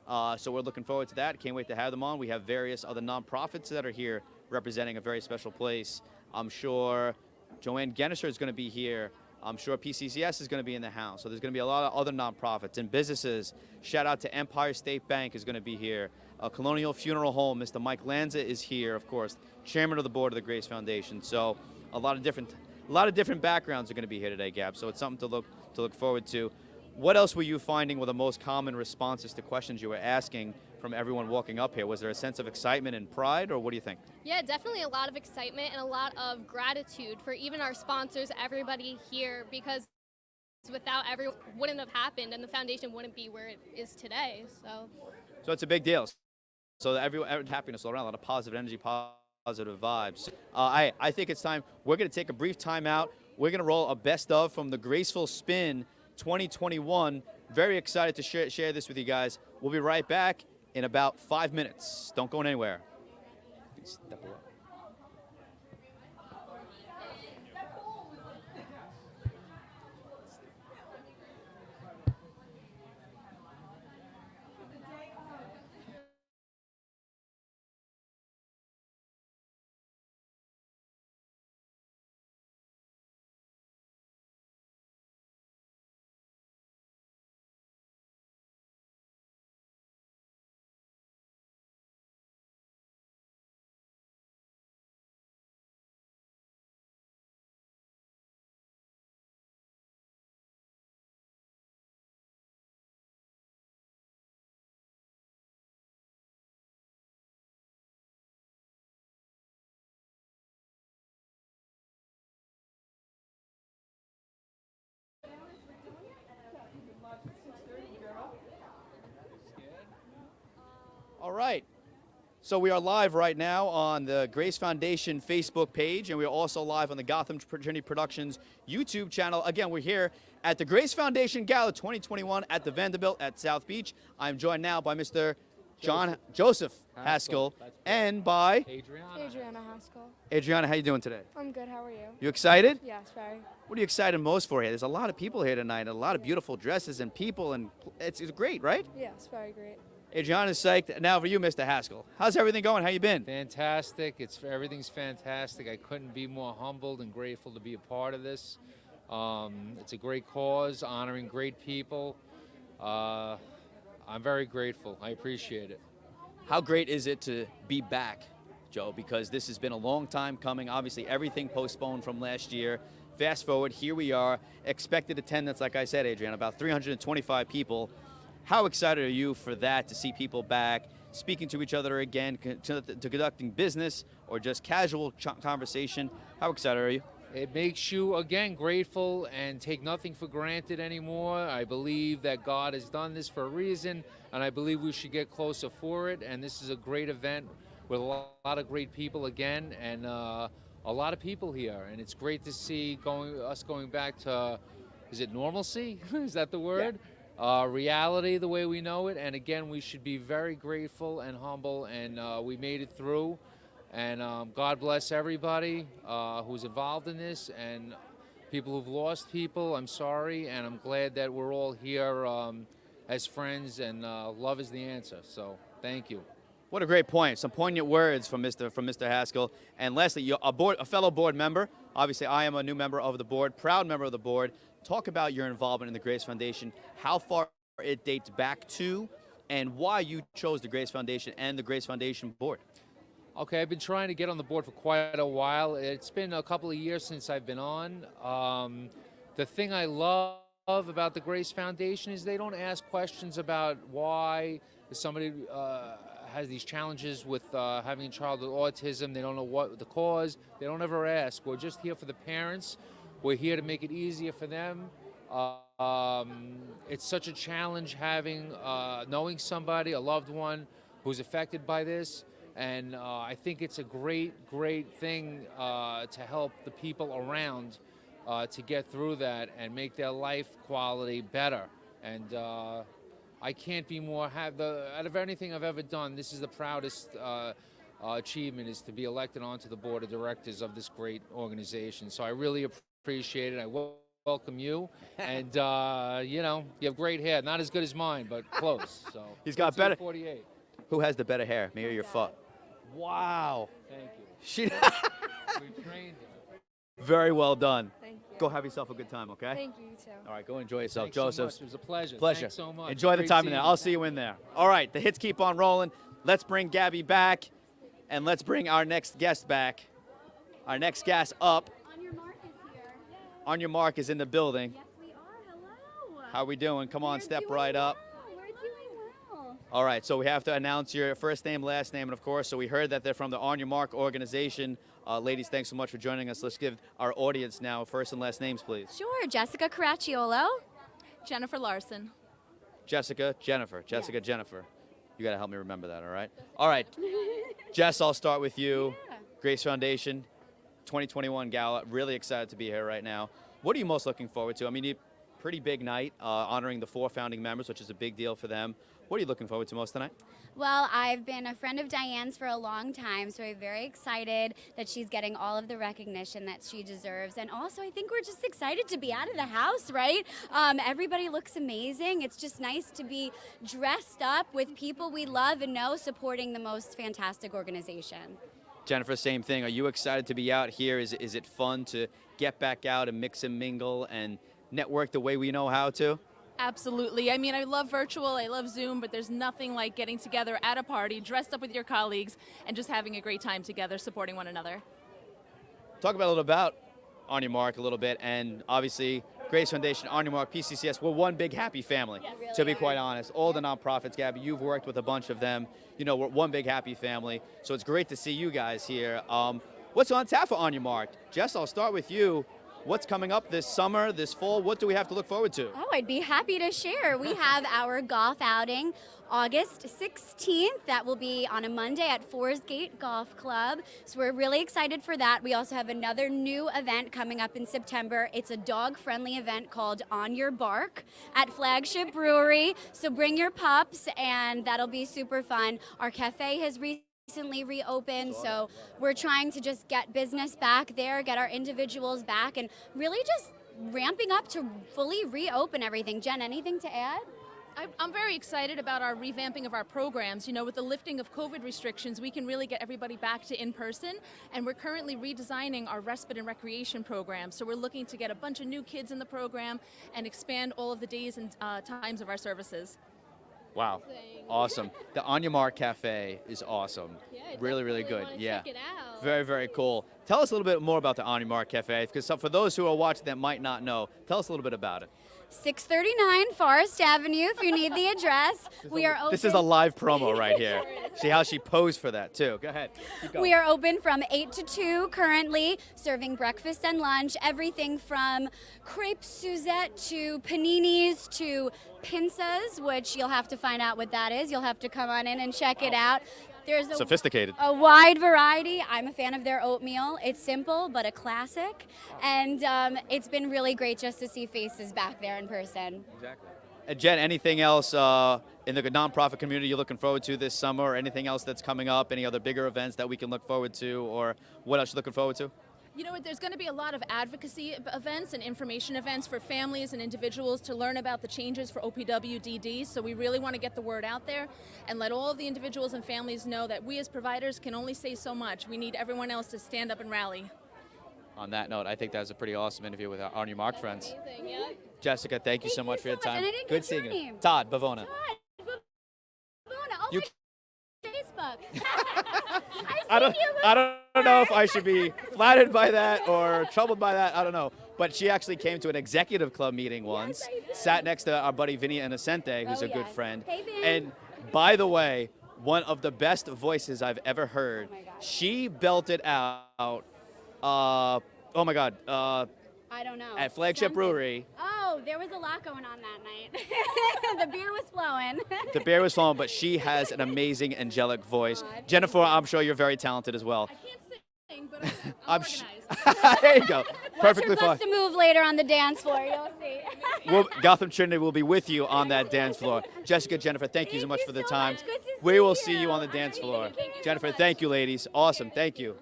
So we're looking forward to that. Can't wait to have them on. We have various other nonprofits that are here representing a very special place. I'm sure Joanne Genisher is going to be here. I'm sure PCCS is going to be in the house. So there's going to be a lot of other nonprofits and businesses. Shout out to Empire State Bank is going to be here. Colonial Funeral Home, Mr. Mike Lanza is here, of course, chairman of the board of the Grace Foundation. So a lot of different backgrounds are going to be here today, Gab. So it's something to look forward to. What else were you finding were the most common responses to questions you were asking from everyone walking up here? Was there a sense of excitement and pride, or what do you think? Yeah, definitely a lot of excitement and a lot of gratitude for even our sponsors, everybody here, because without everyone, wouldn't have happened, and the foundation wouldn't be where it is today. So it's a big deal. So everyone happiness all around, a lot of positive energy, positive vibes. I think it's time. We're going to take a brief time out. We're going to roll a best of from the Graceful Spin 2021. Very excited to share this with you guys. We'll be right back in about 5 minutes. Don't go anywhere. Please step away. All right. So we are live right now on the Grace Foundation Facebook page, and we're also live on the Gotham Trinity Productions YouTube channel. Again, we're here at the Grace Foundation Gala 2021 at the Vanderbilt at South Beach. I'm joined now by Mr. Joseph Haskell and by Adriana Haskell. Adriana. How you doing today? I'm good. How are you? You excited? Yes, very. What are you excited most for here? There's a lot of people here tonight, and a lot of beautiful dresses and people, and it's great, right? Yes, very great. Adriana's psyched. Now for you, Mr. Haskell. How's everything going? How you been? Fantastic. Everything's fantastic. I couldn't be more humbled and grateful to be a part of this. It's a great cause, honoring great people. I'm very grateful. I appreciate it. How great is it to be back, Joe? Because this has been a long time coming. Obviously, everything postponed from last year. Fast forward, here we are. Expected attendance, like I said, Adriana, about 325 people. How excited are you for that, to see people back, speaking to each other again, to conducting business or just casual conversation? How excited are you? It makes you, again, grateful and take nothing for granted anymore. I believe that God has done this for a reason, and I believe we should get closer for it. And this is a great event with a lot of great people again, and a lot of people here. And it's great to see us going back to, is it normalcy? Is that the word? Yeah. Reality the way we know it, and again, we should be very grateful and humble, and we made it through, and God bless everybody who's involved in this, and people who've lost people. I'm sorry, and I'm glad that we're all here as friends, and love is the answer, so thank you. What a great point. Some poignant words from Mr. Haskell. And lastly, you're a fellow board member. Obviously, I am a new member of the board, proud member of the board. Talk about your involvement in the Grace Foundation, how far it dates back to, and why you chose the Grace Foundation and the Grace Foundation board. Okay, I've been trying to get on the board for quite a while. It's been a couple of years since I've been on. The thing I love about the Grace Foundation is they don't ask questions about why somebody has these challenges with having a child with autism. They don't know what the cause. They don't ever ask. We're just here for the parents. We're here to make it easier for them. It's such a challenge having, knowing somebody, a loved one, who's affected by this. And I think it's a great thing to help the people around to get through that and make their life quality better. And I can't be more, out of anything I've ever done, this is the proudest achievement, is to be elected onto the board of directors of this great organization. So I really appreciate it. I welcome you, and you know, you have great hair. Not as good as mine, but close. So he's got better. 48. Who has the better hair, me or your foot? Wow. Thank you. She. We trained him. Very well done. Thank you. Go have yourself a good time, okay? Thank you, too. All right, go enjoy yourself, Thanks Joseph. so much. It was a pleasure. Pleasure. Thanks so much. Enjoy the Great time in seeing there. you. I'll see you in there. All right, the hits keep on rolling. Let's bring Gabby back, and let's bring our next guest back. Our next guest up. On Your Mark is here. On Your Mark is in the building. Yes, we are. Hello. How we doing? Come on, step right up. We're doing well. All right, so we have to announce your first name, last name, and of course, so we heard that they're from the On Your Mark organization. Ladies, thanks so much for joining us. Let's give our audience now first and last names, please. Sure, Jessica Caracciolo. Jennifer Larson. Jessica, Jennifer. Jessica, Jennifer. You got to help me remember that, all right? All right. Jess, I'll start with you. Yeah. Grace Foundation, 2021 Gala. Really excited to be here right now. What are you most looking forward to? I mean, pretty big night, honoring the 4 founding members, which is a big deal for them. What are you looking forward to most tonight? Well, I've been a friend of Diane's for a long time, so I'm very excited that she's getting all of the recognition that she deserves. And also, I think we're just excited to be out of the house, right? Everybody looks amazing. It's just nice to be dressed up with people we love and know, supporting the most fantastic organization. Jennifer, same thing. Are you excited to be out here? Is it fun to get back out and mix and mingle and network the way we know how to? Absolutely. I mean, I love virtual, I love Zoom, but there's nothing like getting together at a party, dressed up with your colleagues, and just having a great time together, supporting one another. Talk about a little about On Your Mark a little bit, and obviously Grace Foundation, On Your Mark, PCCS, we're one big happy family, to be quite honest. All the nonprofits, Gabby, you've worked with a bunch of them. You know, we're one big happy family, so it's great to see you guys here. What's on tap for On Your Mark? Jess, I'll start with you. What's coming up this summer, this fall? What do we have to look forward to? Oh, I'd be happy to share. We have our golf outing August 16th. That will be on a Monday at Forest Gate Golf Club. So we're really excited for that. We also have another new event coming up in September. It's a dog-friendly event called On Your Bark at Flagship Brewery. So bring your pups, and that'll be super fun. Our cafe has recently reopened, so we're trying to just get business back there, get our individuals back, and really just ramping up to fully reopen everything. Jen, anything to add? I'm very excited about our revamping of our programs. You know, with the lifting of COVID restrictions, we can really get everybody back to in-person, and we're currently redesigning our respite and recreation program. So we're looking to get a bunch of new kids in the program and expand all of the days and times of our services. Wow, awesome. The On Your Mark Cafe is awesome. Yeah, I really, really definitely good. wanna Yeah, check it out. very, very cool. Tell us a little bit more about the On Your Mark Cafe, because for those who are watching that might not know, tell us a little bit about it. 639 Forest Avenue, if you need the address. We are open. This is a live promo right here. See how she posed for that, too. Go ahead. Keep going. We are open from 8 to 2 currently, serving breakfast and lunch, everything from crepe Suzette to paninis to pizzas, which you'll have to find out what that is. You'll have to come on in and check it out. There's Sophisticated. a wide variety. I'm a fan of their oatmeal. It's simple, but a classic. And it's been really great just to see faces back there in person. Exactly. And Jen, anything else in the nonprofit community you're looking forward to this summer, or anything else that's coming up, any other bigger events that we can look forward to, or what else you're looking forward to? You know what, there's going to be a lot of advocacy events and information events for families and individuals to learn about the changes for OPWDD, so we really want to get the word out there and let all of the individuals and families know that we as providers can only say so much. We need everyone else to stand up and rally. On that note, I think that was a pretty awesome interview with our On Your Mark friends. Amazing, yeah. Jessica, thank you so much for your time. And I didn't Good get seeing your you. name. Todd Bavona. Oh, You- Facebook. I don't know if I should be flattered by that or troubled by that. I don't know. But she actually came to an executive club meeting once, sat next to our buddy Vinny Innocente, who's a good friend. Hey, Vin. And by the way, one of the best voices I've ever heard. She belted out, oh my God, I don't know. at Flagship Brewery. Oh, there was a lot going on that night. The beer was flowing. The beer was flowing, but she has an amazing angelic voice. Jennifer, I'm sure you're very talented as well. I can't sing, but I'm organized. There you go. Perfectly Watch your fine. bust a move later on the dance floor. You'll see. Gotham Trinity will be with you on that dance floor. Jessica, Jennifer, thank you so much for the time. Good to We see will you. see you on the dance floor. Thank you so Jennifer, much. thank you, ladies. Awesome. Thank you.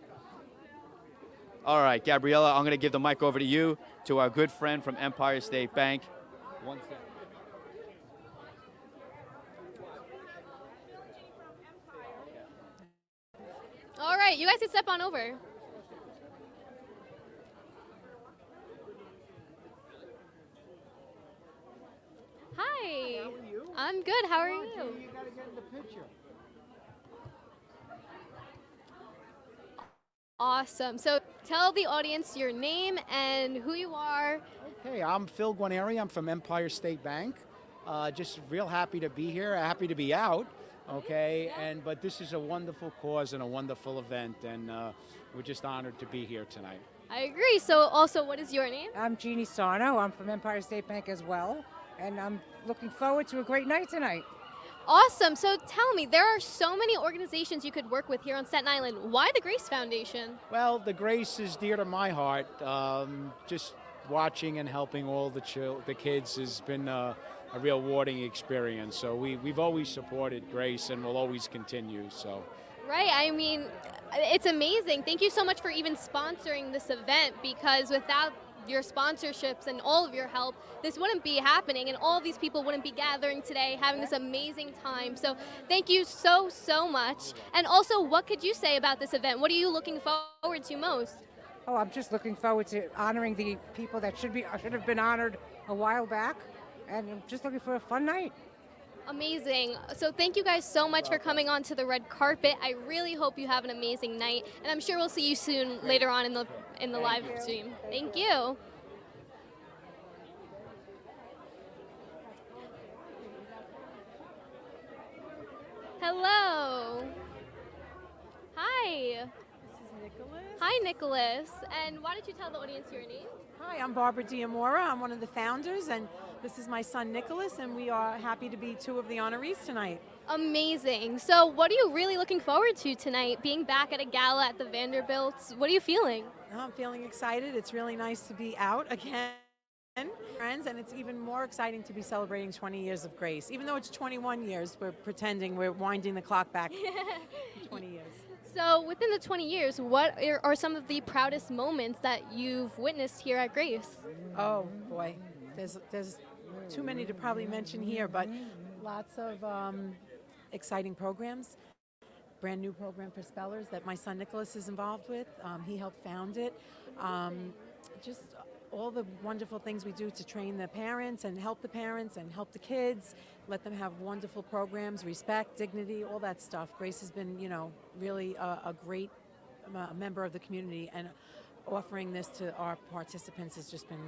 All right, Gabriella, I'm going to give the mic over to you, to our good friend from Empire State Bank. One second. All right, you guys can step on over. Hi. How are you? I'm good. How are you? You gotta get in the picture. Awesome. So tell the audience your name and who you are Okay, I'm Phil Guarneri. I'm from Empire State Bank. Just real happy to be here, happy to be out. Okay, but this is a wonderful cause and a wonderful event, and we're just honored to be here tonight. I agree. So also, what is your name? I'm Jeannie Sarno. I'm from Empire State Bank as well, and I'm looking forward to a great night tonight. Awesome. So tell me, there are so many organizations you could work with here on Staten Island. Why the Grace Foundation? Well, the Grace is dear to my heart. Just watching and helping all the kids has been a real rewarding experience. So we've always supported Grace and will always continue. So. Right. I mean, it's amazing. Thank you so much for even sponsoring this event, because without your sponsorships and all of your help, this wouldn't be happening, and all of these people wouldn't be gathering today having this amazing time. So thank you so much. And also, what could you say about this event? What are you looking forward to most? Oh, I'm just looking forward to honoring the people that should have been honored a while back, and I'm just looking for a fun night. Amazing. So thank you guys so much for coming on to the red carpet. I really hope you have an amazing night, and I'm sure we'll see you soon later on in the live stream. Thank you. Hello. Hi. This is Nicholas. Hi, Nicholas. And why don't you tell the audience your name? Hi, I'm Barbara Diamora. I'm one of the founders, and this is my son Nicholas, and we are happy to be two of the honorees tonight. Amazing. So what are you really looking forward to tonight, being back at a gala at the Vanderbilt? What are you feeling? I'm feeling excited. It's really nice to be out again, friends, and it's even more exciting to be celebrating 20 years of Grace. Even though it's 21 years, we're pretending we're winding the clock back 20 years. So within the 20 years, what are some of the proudest moments that you've witnessed here at Grace? Oh boy, there's too many to probably mention here, but lots of exciting programs. Brand new program for spellers that my son Nicholas is involved with. He helped found it. Just all the wonderful things we do to train the parents and help the kids, let them have wonderful programs, respect, dignity, all that stuff. Grace has been, really a great member of the community, and offering this to our participants has just been,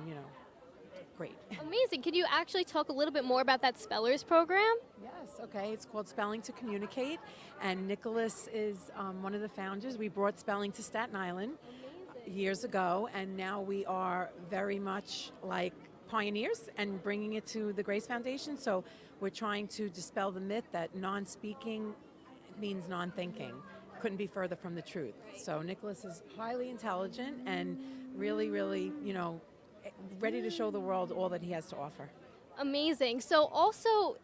great. Amazing. Could you actually talk a little bit more about that spellers program? Yes, okay. It's called Spelling to Communicate, and Nicholas is one of the founders. We brought spelling to Staten Island years ago, and now we are very much like pioneers and bringing it to the Grace Foundation. So we're trying to dispel the myth that non-speaking means non-thinking. Couldn't be further from the truth. So Nicholas is highly intelligent and really, ready to show the world all that he has to offer. Amazing. So also,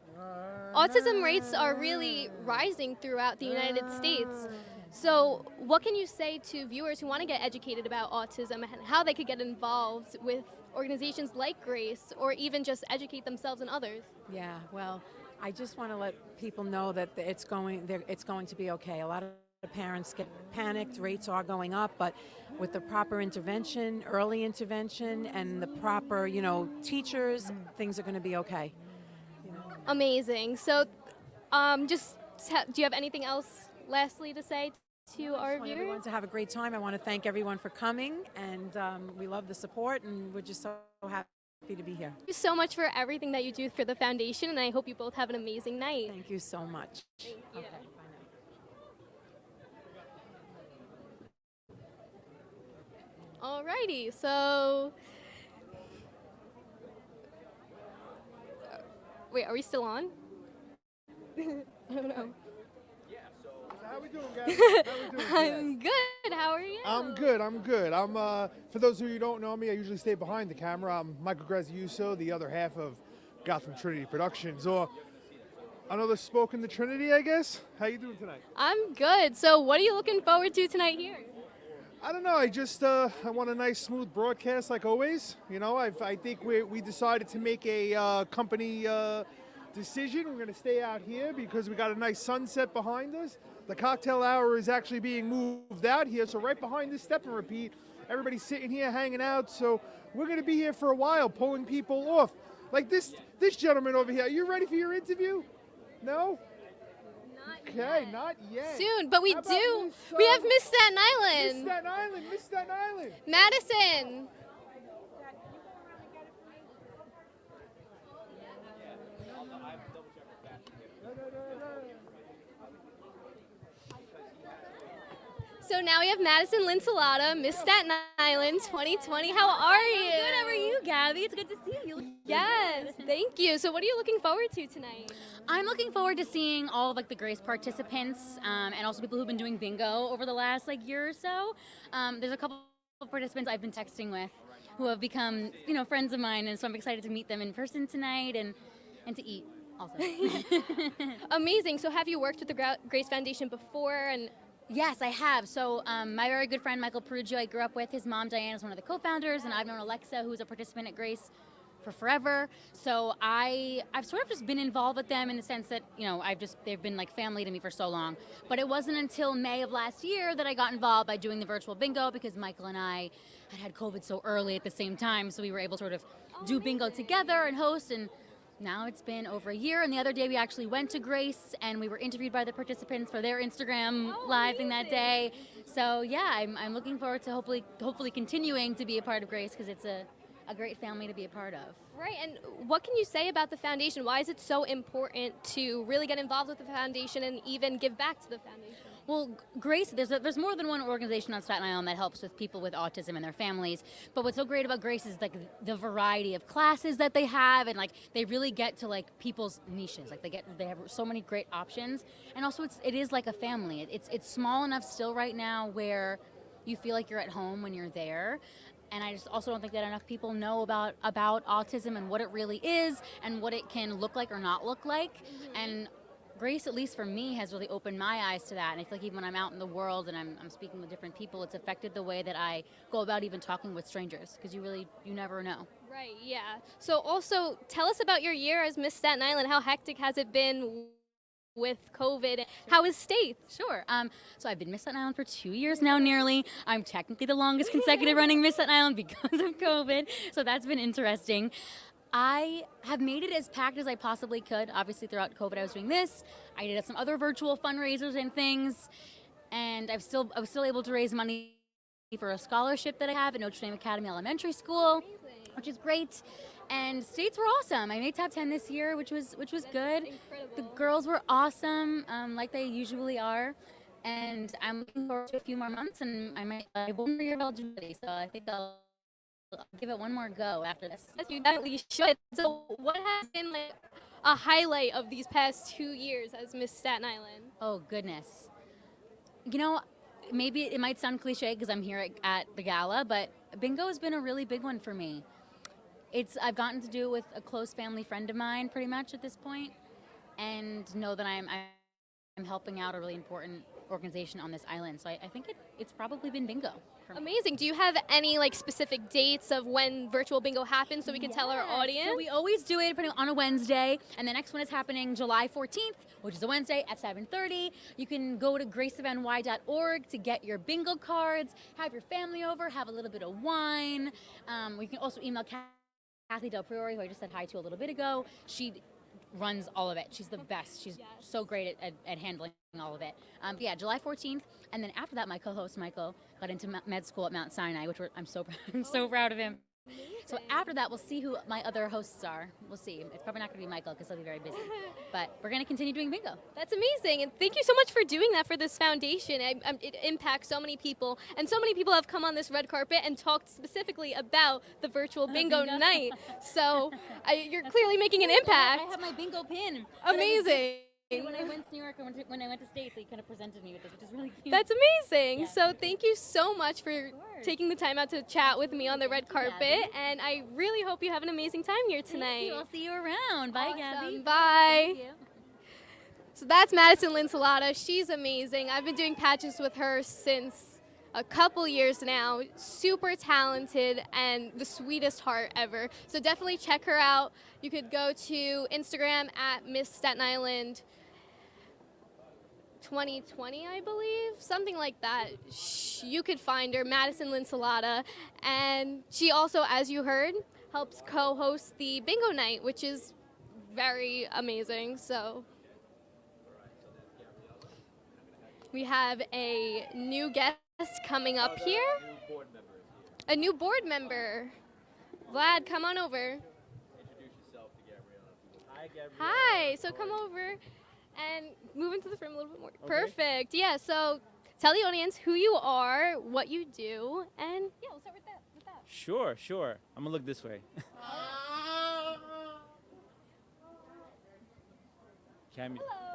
autism rates are really rising throughout the United States. So what can you say to viewers who want to get educated about autism and how they could get involved with organizations like Grace, or even just educate themselves and others? Yeah, well, I just want to let people know that it's going to be okay. A lot of parents get panicked, rates are going up, but with the proper intervention, early intervention, and the proper, teachers, things are going to be okay. Amazing. So do you have anything else lastly to say to our I want viewers? everyone to have a great time. I want to thank everyone for coming, and we love the support, and we're just so happy to be here. Thank you so much for everything that you do for the foundation, and I hope you both have an amazing night. Thank you so much. Thank you. Okay. Alrighty, so wait, are we still on? I don't know. How we doing, guys? How we doing? I'm good. How are you? I'm good. I'm for those of you who don't know me, I usually stay behind the camera. I'm Michael Graziuso, the other half of Gotham Trinity Productions, or another spoke in the Trinity, I guess. How you doing tonight? I'm good. So what are you looking forward to tonight here? I don't know. I want a nice, smooth broadcast like always. I think we decided to make a company decision. We're going to stay out here because we got a nice sunset behind us. The cocktail hour is actually being moved out here, so right behind this step and repeat. Everybody's sitting here hanging out, so we're going to be here for a while, pulling people off. Like this gentleman over here. Are you ready for your interview? No? Okay, not yet. Soon, but we do. We have Miss Staten Island. Miss Staten Island. Madison. So now we have Madison Lincelotta, Miss Staten Island 2020. How are you? Good, how are you, Gabby? It's good to see you. You look Yes, thank you. So what are you looking forward to tonight? I'm looking forward to seeing all of like the GRACE participants and also people who've been doing bingo over the last year or so. There's a couple of participants I've been texting with who have become friends of mine, and so I'm excited to meet them in person tonight and to eat also. Amazing. So have you worked with the GRACE Foundation before? And Yes, I have. So my very good friend Michael Perruggia, I grew up with. His mom Diane is one of the co-founders, and I've known Alexa, who's a participant at GRACE, for forever. So I've sort of just been involved with them in the sense that they've been like family to me for so long. But it wasn't until May of last year that I got involved by doing the virtual bingo, because Michael and I had COVID so early at the same time, so we were able to sort of do bingo together and host. And now it's been over a year, and the other day we actually went to GRACE and we were interviewed by the participants for their Instagram live thing that day. So yeah, I'm looking forward to hopefully continuing to be a part of GRACE, because it's a great family to be a part of. Right, and what can you say about the foundation? Why is it so important to really get involved with the foundation and even give back to the foundation? Well, GRACE, there's more than one organization on Staten Island that helps with people with autism and their families. But what's so great about GRACE is the variety of classes that they have, and they really get to people's niches. They have so many great options, and also it is like a family. It's small enough still right now where you feel like you're at home when you're there. And I just also don't think that enough people know about autism and what it really is and what it can look like or not look like. And GRACE, at least for me, has really opened my eyes to that. And I feel like even when I'm out in the world and I'm speaking with different people, it's affected the way that I go about even talking with strangers, because you never know. Right, yeah. So also, tell us about your year as Miss Staten Island. How hectic has it been with COVID? How is Staten? Sure. So I've been Miss Staten Island for 2 years now, nearly. I'm technically the longest consecutive running Miss Staten Island because of COVID, so that's been interesting. I have made it as packed as I possibly could. Obviously, throughout COVID, I was doing this. I did some other virtual fundraisers and things, and I was still able to raise money for a scholarship that I have at Notre Dame Academy Elementary School, which is great. And States were awesome. I made top 10 this year, which was good. The girls were awesome, like they usually are. And I'm looking forward to a few more months, and I have 1 more year of eligibility, so I think I'll give it one more go after this. Yes, you definitely should. So what has been a highlight of these past 2 years as Miss Staten Island? Oh, goodness. Maybe it might sound cliche because I'm here at the gala, but bingo has been a really big one for me. I've gotten to do it with a close family friend of mine pretty much at this point, and know that I'm helping out a really important organization on this island. So I think it's probably been bingo for me. Amazing. Do you have any specific dates of when virtual bingo happens so we can tell our audience? So we always do it on a Wednesday, and the next one is happening July 14th, which is a Wednesday at 7:30. You can go to graceofny.org to get your bingo cards, have your family over, have a little bit of wine. We can also email Kathy Del Priori, who I just said hi to a little bit ago. She runs all of it. She's the best. She's so great at handling all of it. But yeah, July 14th, and then after that, my co-host Michael got into med school at Mount Sinai, which I'm so proud of him. So after that, we'll see who my other hosts are. We'll see. It's probably not going to be Michael because he'll be very busy. But we're going to continue doing bingo. That's amazing. And thank you so much for doing that for this foundation. It impacts so many people. And so many people have come on this red carpet and talked specifically about the virtual bingo night. So you're clearly making an impact. I have my bingo pin. Amazing. When I went to New York, when I went to States, they kind of presented me with this, which is really cute. That's amazing. Yeah. So thank you so much for taking the time out to chat with me on the red carpet, and I really hope you have an amazing time here tonight. Thank you. I'll see you around. Bye, Awesome. Gabby. Bye. Thank you. So that's Madison Lincelotta. She's amazing. I've been doing pageants with her since a couple years now. Super talented and the sweetest heart ever. So definitely check her out. You could go to Instagram at Miss Staten Island 2020, I believe, something like that. You could find her, Madison Lincelotta, and she also, as you heard, helps co-host the bingo night, which is very amazing. So we have a new guest coming up here. A new board member. Vlad, come on over. Introduce yourself to Gabriella. Hi, Gabriella. Hi, so come over and move into the frame a little bit more. Okay. Perfect. Yeah, so tell the audience who you are, what you do, and yeah, we'll start with that. Sure, sure. I'm gonna look this way.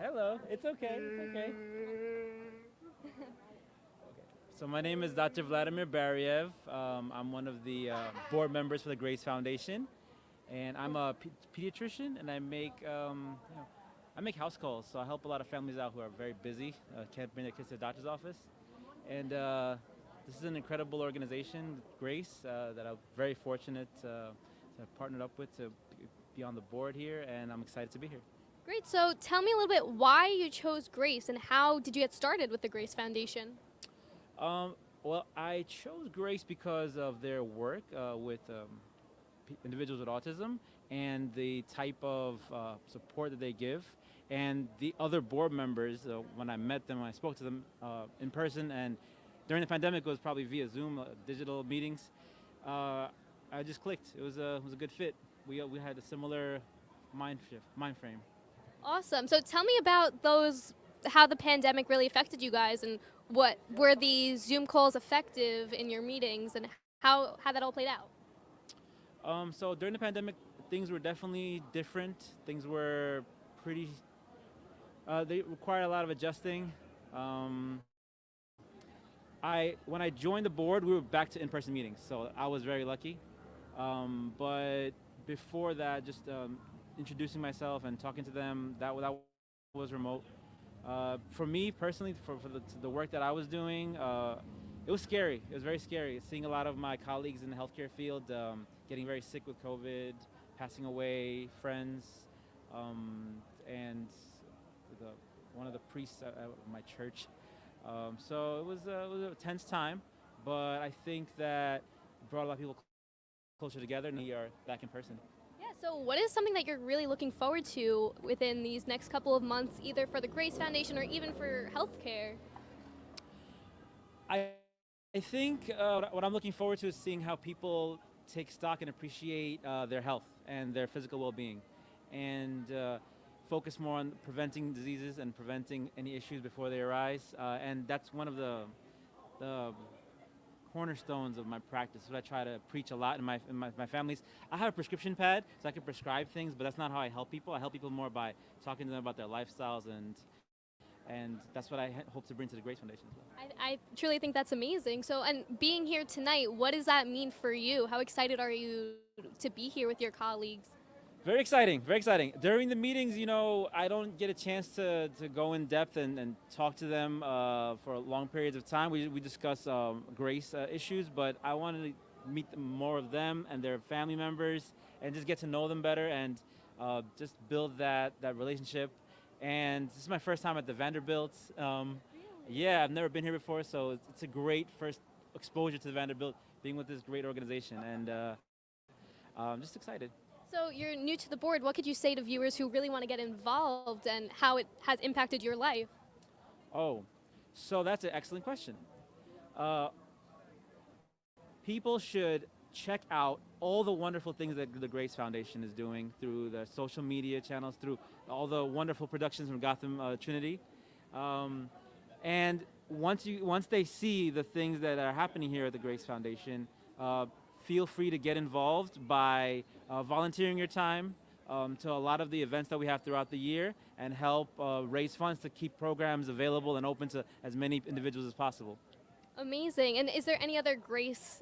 Hello. It's okay. It's okay. So my name is Dr. Vladimir Barryev. I'm one of the board members for the GRACE Foundation, and I'm a pediatrician, and I make I make house calls. So I help a lot of families out who are very busy, can't bring their kids to the doctor's office, and this is an incredible organization, GRACE, that I'm very fortunate to have partnered up with to be on the board here, and I'm excited to be here. Great. So tell me a little bit why you chose GRACE and how did you get started with the GRACE Foundation? Well, I chose GRACE because of their work with individuals with autism and the type of support that they give. And the other board members, when I met them, when I spoke to them in person, and during the pandemic, it was probably via Zoom, digital meetings, I just clicked. It was a good fit. We had a similar mind frame. Awesome. So tell me about how the pandemic really affected you guys, and what were the Zoom calls effective in your meetings, and how that all played out? So during the pandemic, things were definitely different. Things were pretty, they required a lot of adjusting. When I joined the board, we were back to in-person meetings, so I was very lucky. But before that, just introducing myself and talking to them, that was remote. For me personally, for the work that I was doing, it was scary. It was very scary. Seeing a lot of my colleagues in the healthcare field getting very sick with COVID, passing away, friends, and one of the priests at my church. So it was a tense time, but I think that it brought a lot of people closer together, and we are back in person. Yeah, so what is something that you're really looking forward to within these next couple of months, either for the GRACE Foundation or even for healthcare? I think what I'm looking forward to is seeing how people take stock and appreciate their health and their physical well-being, and focus more on preventing diseases and preventing any issues before they arise. And that's one of the cornerstones of my practice, what I try to preach a lot in my families. I have a prescription pad, so I can prescribe things, but that's not how I help people. I help people more by talking to them about their lifestyles, and that's what I hope to bring to the GRACE Foundation as well. I truly think that's amazing. So, and being here tonight, what does that mean for you? How excited are you to be here with your colleagues? Very exciting, very exciting. During the meetings, I don't get a chance to go in depth and talk to them for long periods of time. We discuss GRACE issues, but I wanted to meet more of them and their family members and just get to know them better and just build that relationship. And this is my first time at the Vanderbilt. Yeah, I've never been here before, so it's a great first exposure to the Vanderbilt, being with this great organization, and I'm just excited. So you're new to the board. What could you say to viewers who really want to get involved and how it has impacted your life? Oh, so that's an excellent question. People should check out all the wonderful things that the GRACE Foundation is doing through the social media channels, through all the wonderful productions from Gotham Trinity. And once they see the things that are happening here at the GRACE Foundation, feel free to get involved by volunteering your time to a lot of the events that we have throughout the year, and help raise funds to keep programs available and open to as many individuals as possible. Amazing. And is there any other GRACE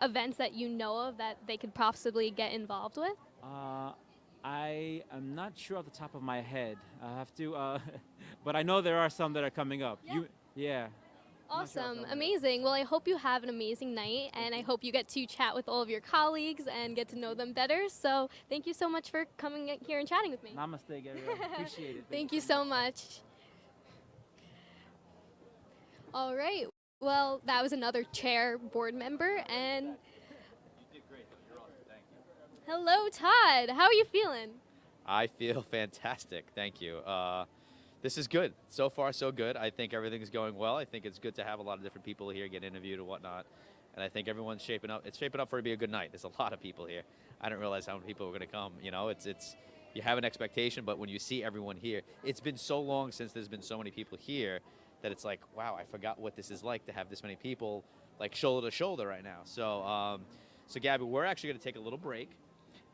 events that you know of that they could possibly get involved with? I am not sure off the top of my head. I have to, but I know there are some that are coming up. Yeah. Awesome, amazing. Well, I hope you have an amazing night, and I hope you get to chat with all of your colleagues and get to know them better. So thank you so much for coming here and chatting with me. Namaste, Gabrielle. Appreciate it. Thank you so much. All right. Well, that was another chair board member, and You did great. You're awesome. Thank you. hello, Todd. How are you feeling? I feel fantastic. Thank you. This is good. So far, so good. I think everything's going well. I think it's good to have a lot of different people here get interviewed and whatnot. And I think everyone's shaping up. It's shaping up for it to be a good night. There's a lot of people here. I didn't realize how many people were going to come. It's you have an expectation, but when you see everyone here, it's been so long since there's been so many people here that it's like, wow, I forgot what this is like to have this many people like shoulder to shoulder right now. So, so Gabby, we're actually going to take a little break,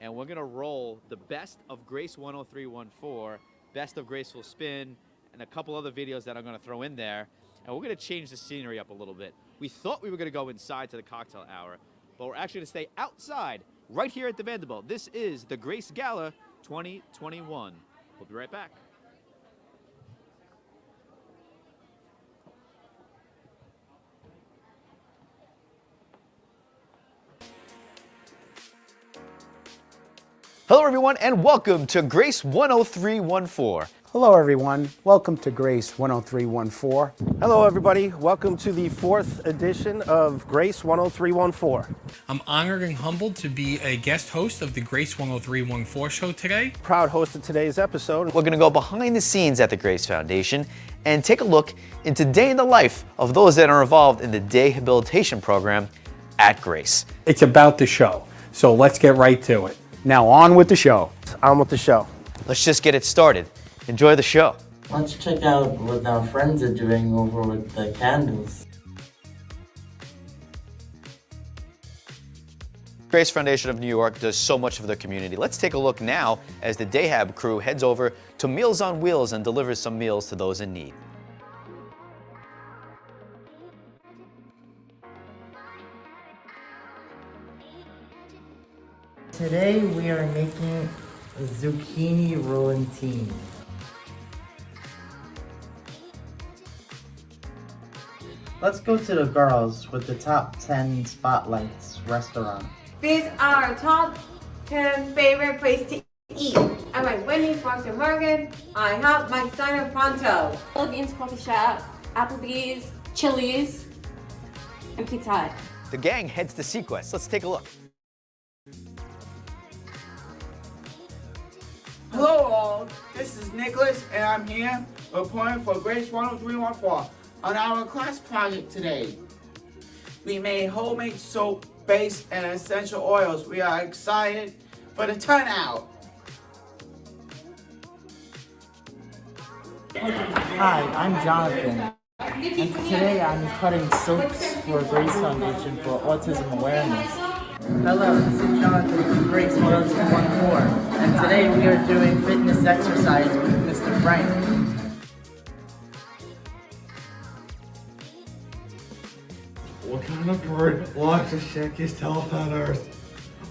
and we're going to roll the best of Grace 10314, best of Graceful Spin, and a couple other videos that I'm going to throw in there. And we're going to change the scenery up a little bit. We thought we were going to go inside to the cocktail hour, but we're actually going to stay outside right here at the Vanderbilt. This is the Grace Gala 2021. We'll be right back. Hello, everyone, and welcome to Grace 10314. Hello, everyone. Welcome to Grace 10314. Hello, everybody. Welcome to the 4th edition of Grace 10314. I'm honored and humbled to be a guest host of the Grace 10314 show today. Proud host of today's episode. We're going to go behind the scenes at the Grace Foundation and take a look into day in the life of those that are involved in the day habilitation program at Grace. It's about the show, so let's get right to it. Now on with the show. On with the show. Let's just get it started. Enjoy the show. Let's check out what our friends are doing over with the candles. Grace Foundation of New York does so much for the community. Let's take a look now as the Dayhab crew heads over to Meals on Wheels and delivers some meals to those in need. Today we are making zucchini rolantine. Let's go to the girls with the top 10 spotlights restaurant. These are our top 10 favorite places to eat. I like Wendy's, Boston Market, IHOP, Mike's Diner, Pronto. Philippines Coffee Shop, Applebee's, Chili's, and Pizza Hut. The gang heads to Sequest. Let's take a look. Hello all, this is Nicholas and I'm here reporting for Grace 10314 on our class project today. We made homemade soap, base, and essential oils. We are excited for the turnout. Hi, I'm Jonathan, and today I'm cutting soaps for Grace Foundation for Autism Awareness. Hello, this is Jonathan from Grace 10314, and today we are doing fitness exercise with Mr. Frank. What kind of bird likes to shake his tail feathers?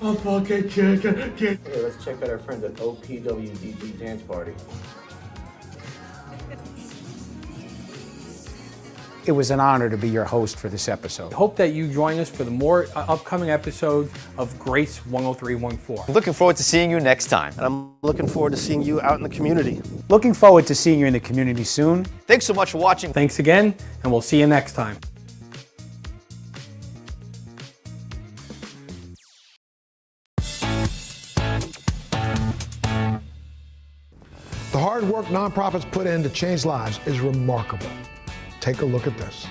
A fucking chicken. Hey, let's check out our friends at OPWDG Dance Party. It was an honor to be your host for this episode. Hope that you join us for the more upcoming episodes of Grace 10314. Looking forward to seeing you next time. And I'm looking forward to seeing you out in the community. Looking forward to seeing you in the community soon. Thanks so much for watching. Thanks again, and we'll see you next time. The hard work nonprofits put in to change lives is remarkable. Take a look at this.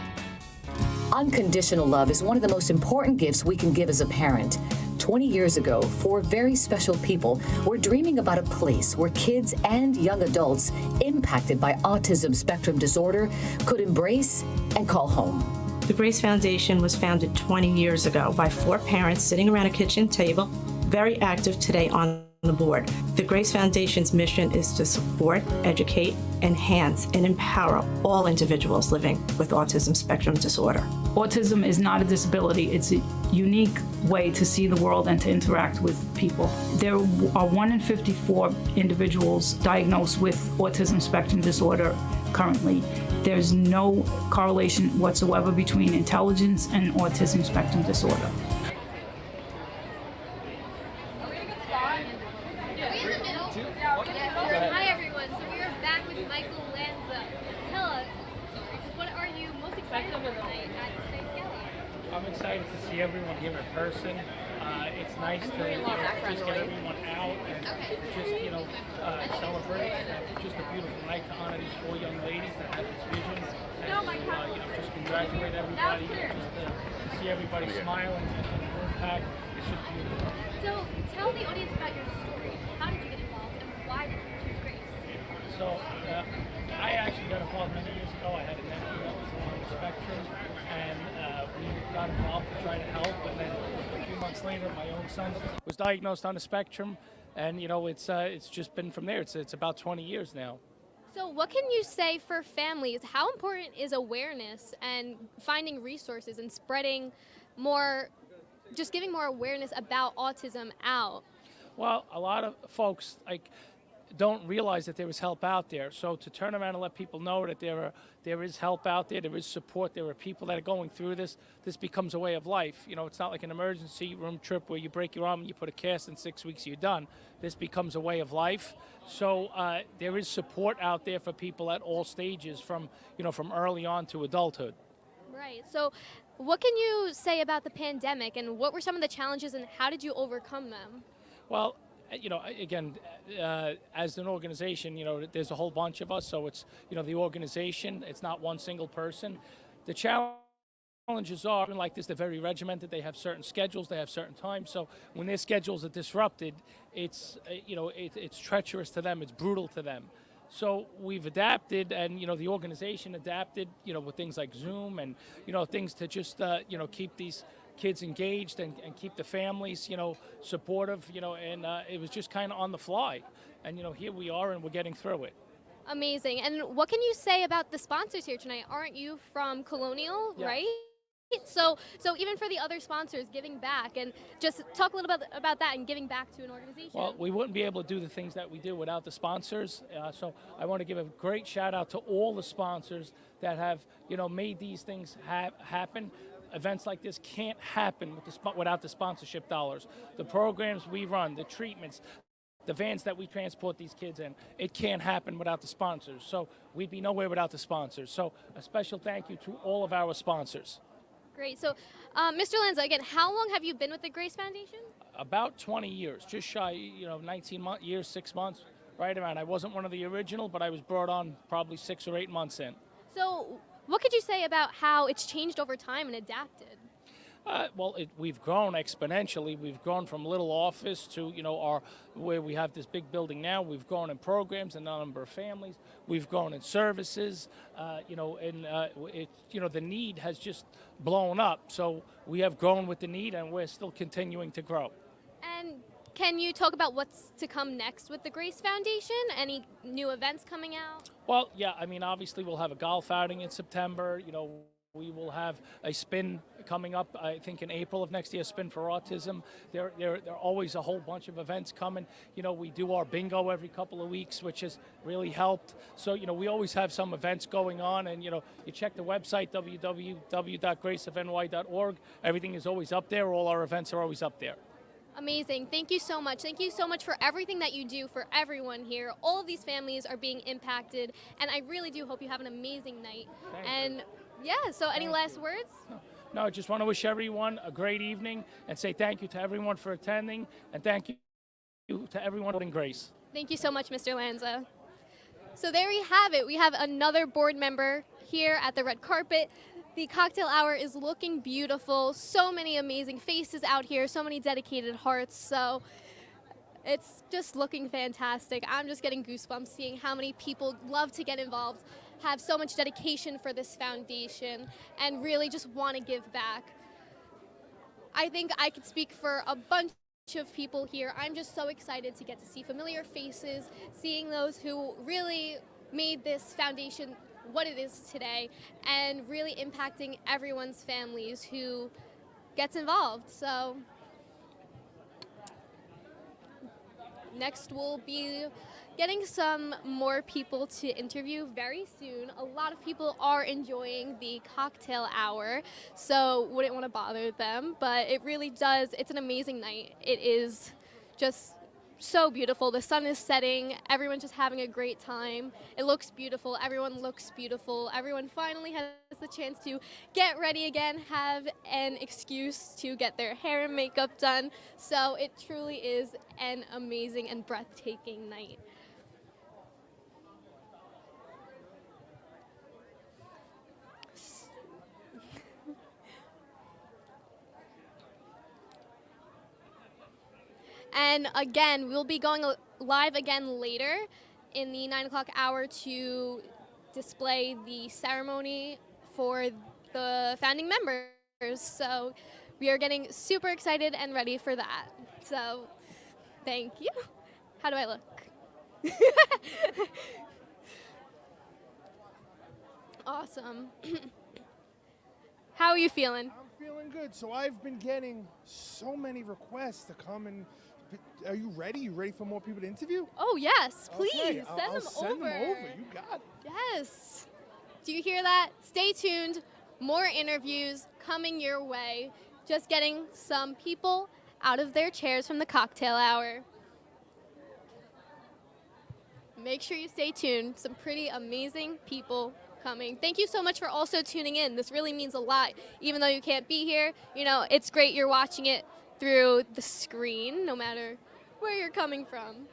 Unconditional love is one of the most important gifts we can give as a parent. 20 years ago, 4 very special people were dreaming about a place where kids and young adults impacted by autism spectrum disorder could embrace and call home. The Grace Foundation was founded 20 years ago by 4 parents sitting around a kitchen table, very active today on the board. The Grace Foundation's mission is to support, educate, enhance, and empower all individuals living with autism spectrum disorder. Autism is not a disability. It's a unique way to see the world and to interact with people. There are 1 in 54 individuals diagnosed with autism spectrum disorder currently. There's no correlation whatsoever between intelligence and autism spectrum disorder. Hi everyone, so we are back with Michael Lanza. Tell us, what are you most excited about tonight at the Grace Gala? I'm excited to see everyone here in person. It's nice to just get everyone out and celebrate. It's just a beautiful night to honor these 4 young ladies that had this vision. And just congratulate everybody. Just to see everybody smile and impact. It's just beautiful. So tell the audience about your story. How did you get involved and why did you choose Grace? So I actually got involved many years ago. ago. I had a nephew that was on the spectrum, and we got involved to try to help. And then a few months later, my own son was diagnosed on the spectrum, and it's just been from there. It's about 20 years now. So what can you say for families? How important is awareness and finding resources and spreading more, just giving more awareness about autism out? Well, a lot of folks don't realize that there is help out there. So to turn around and let people know that there is help out there, there is support, there are people that are going through this becomes a way of life. It's not like an emergency room trip where you break your arm and you put a cast in 6 weeks, you're done. This becomes a way of life. So there is support out there for people at all stages, from early on to adulthood. Right. So what can you say about the pandemic, and what were some of the challenges, and how did you overcome them? Well, again, as an organization, there's a whole bunch of us, so it's, the organization, it's not one single person. The challenges are, like this, they're very regimented, they have certain schedules, they have certain times, so when their schedules are disrupted, it's treacherous to them, it's brutal to them. So we've adapted, and the organization adapted, with things like Zoom and things to just keep these kids engaged and keep the families supportive, and it was just kind of on the fly, and here we are, and we're getting through it. Amazing. And what can you say about the sponsors here tonight? Aren't you from Colonial, Yeah. right? So even for the other sponsors, giving back, and just talk a little bit about that and giving back to an organization. Well, we wouldn't be able to do the things that we do without the sponsors. So I want to give a great shout out to all the sponsors that have, made these things happen. Events like this can't happen without the sponsorship dollars. The programs we run, the treatments, the vans that we transport these kids in, it can't happen without the sponsors. So we'd be nowhere without the sponsors. So a special thank you to all of our sponsors. Great. So, Mr. Lanza, again, how long have you been with the GRACE Foundation? About 20 years, just shy, 19 years, 6 months, right around. I wasn't one of the original, but I was brought on probably 6 or 8 months in. So what could you say about how it's changed over time and adapted? Well, we've grown exponentially. We've grown from little office to, where we have this big building now. We've grown in programs and a number of families. We've grown in services, the need has just blown up. So we have grown with the need, and we're still continuing to grow. And can you talk about what's to come next with the GRACE Foundation? Any new events coming out? Well, yeah, obviously we'll have a golf outing in September. We will have a spin coming up, I think in April of next year, Spin for Autism. There are always a whole bunch of events coming. We do our bingo every couple of weeks, which has really helped. So, we always have some events going on, and, you check the website, www.graceofny.org. Everything is always up there. All our events are always up there. Amazing. Thank you so much. Thank you so much for everything that you do for everyone here. All of these families are being impacted, and I really do hope you have an amazing night. Yeah, so any last words? No, I just want to wish everyone a great evening and say thank you to everyone for attending, and thank you to everyone in GRACE. Thank you so much, Mr. Lanza. So there we have it. We have another board member here at the red carpet. The cocktail hour is looking beautiful. So many amazing faces out here, so many dedicated hearts. So it's just looking fantastic. I'm just getting goosebumps seeing how many people love to get involved, have so much dedication for this foundation, and really just want to give back. I think I could speak for a bunch of people here. I'm just so excited to get to see familiar faces, seeing those who really made this foundation what it is today, and really impacting everyone's families who gets involved. So next we'll be getting some more people to interview very soon. A lot of people are enjoying the cocktail hour, so wouldn't want to bother them, but it really does, it's an amazing night. It is just so beautiful. The sun is setting, everyone's just having a great time. It looks beautiful, everyone looks beautiful. Everyone finally has the chance to get ready again, have an excuse to get their hair and makeup done. So it truly is an amazing and breathtaking night. And again, we'll be going live again later in the 9 o'clock hour to display the ceremony for the founding members. So we are getting super excited and ready for that. So thank you. How do I look? Awesome. How are you feeling? I'm feeling good. So I've been getting so many requests to come and. Are you ready? You ready for more people to interview? Oh yes, please Okay, send I'll them send over. them over. You got it. Yes. Do you hear that? Stay tuned. More interviews coming your way. Just getting some people out of their chairs from the cocktail hour. Make sure you stay tuned. Some pretty amazing people coming. Thank you so much for also tuning in. This really means a lot. Even though you can't be here, you know, it's great you're watching it through the screen, no matter where you're coming from.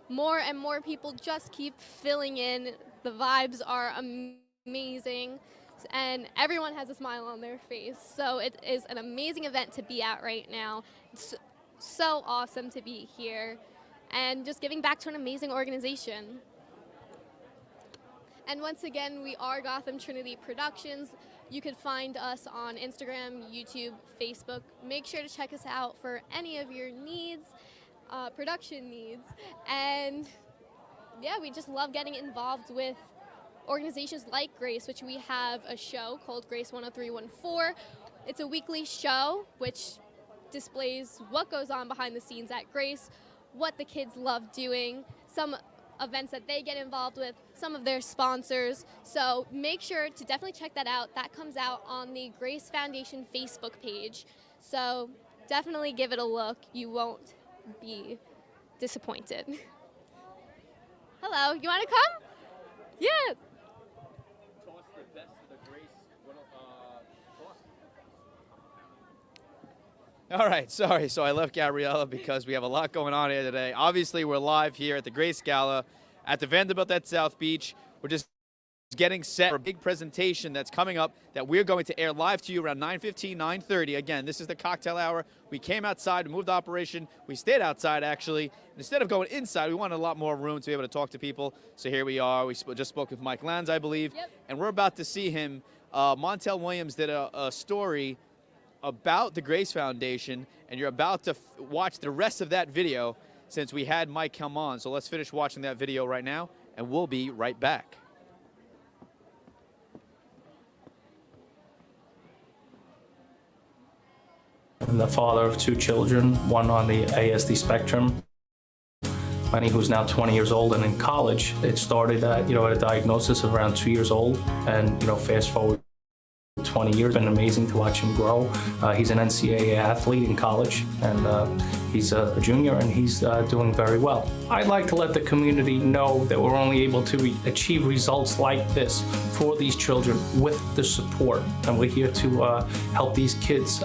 More and more people just keep filling in. The vibes are amazing, and everyone has a smile on their face. So it is an amazing event to be at right now. It's so awesome to be here and just giving back to an amazing organization. And once again, we are Gotham Trinity Productions. You can find us on Instagram, YouTube, Facebook. Make sure to check us out for any of your needs, production needs. And yeah, we just love getting involved with organizations like GRACE, which we have a show called GRACE 10314. It's a weekly show which displays what goes on behind the scenes at GRACE, what the kids love doing, some events that they get involved with, some of their sponsors. So make sure to definitely check that out. That comes out on the GRACE Foundation Facebook page. So definitely give it a look. You won't be disappointed. Hello, you want to come? Yeah. All right, sorry. So I left Gabriella because we have a lot going on here today. Obviously, we're live here at the GRACE Gala at the Vanderbilt at South Beach. We're just getting set for a big presentation that's coming up that we're going to air live to you around 9:15, 9:30. Again, this is the cocktail hour. We came outside, we moved the operation. We stayed outside, actually. Instead of going inside, we wanted a lot more room to be able to talk to people. So here we are. We just spoke with Mike Lanz, I believe. Yep. And we're about to see him. Montel Williams did a story about the GRACE Foundation, and you're about to watch the rest of that video since we had Mike come on. So let's finish watching that video right now, and we'll be right back. I'm the father of two children, one on the ASD spectrum. Manny, who's now 20 years old and in college. It started at a diagnosis of around 2 years old, and fast forward 20 years. It's been amazing to watch him grow. He's an NCAA athlete in college, and he's a junior, and he's doing very well. I'd like to let the community know that we're only able to achieve results like this for these children with the support, and we're here to help these kids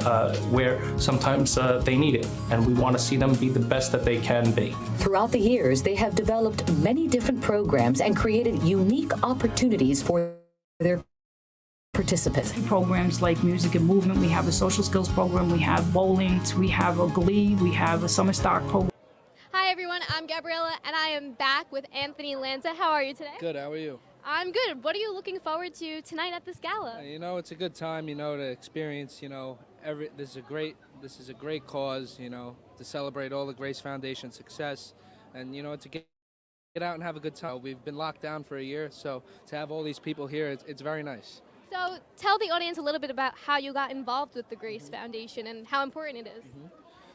where sometimes they need it, and we want to see them be the best that they can be. Throughout the years, they have developed many different programs and created unique opportunities for their participants. Programs like music and movement, we have a social skills program, we have bowling, we have a glee, we have a summer stock program. Hi everyone, I'm Gabriella and I am back with Anthony Lanza. How are you today? Good, how are you? I'm good. What are you looking forward to tonight at this gala? It's a good time, to experience, this is a great cause, to celebrate all the GRACE Foundation success, and, to get out and have a good time. We've been locked down for a year, so to have all these people here, it's very nice. So tell the audience a little bit about how you got involved with the GRACE Foundation and how important it is.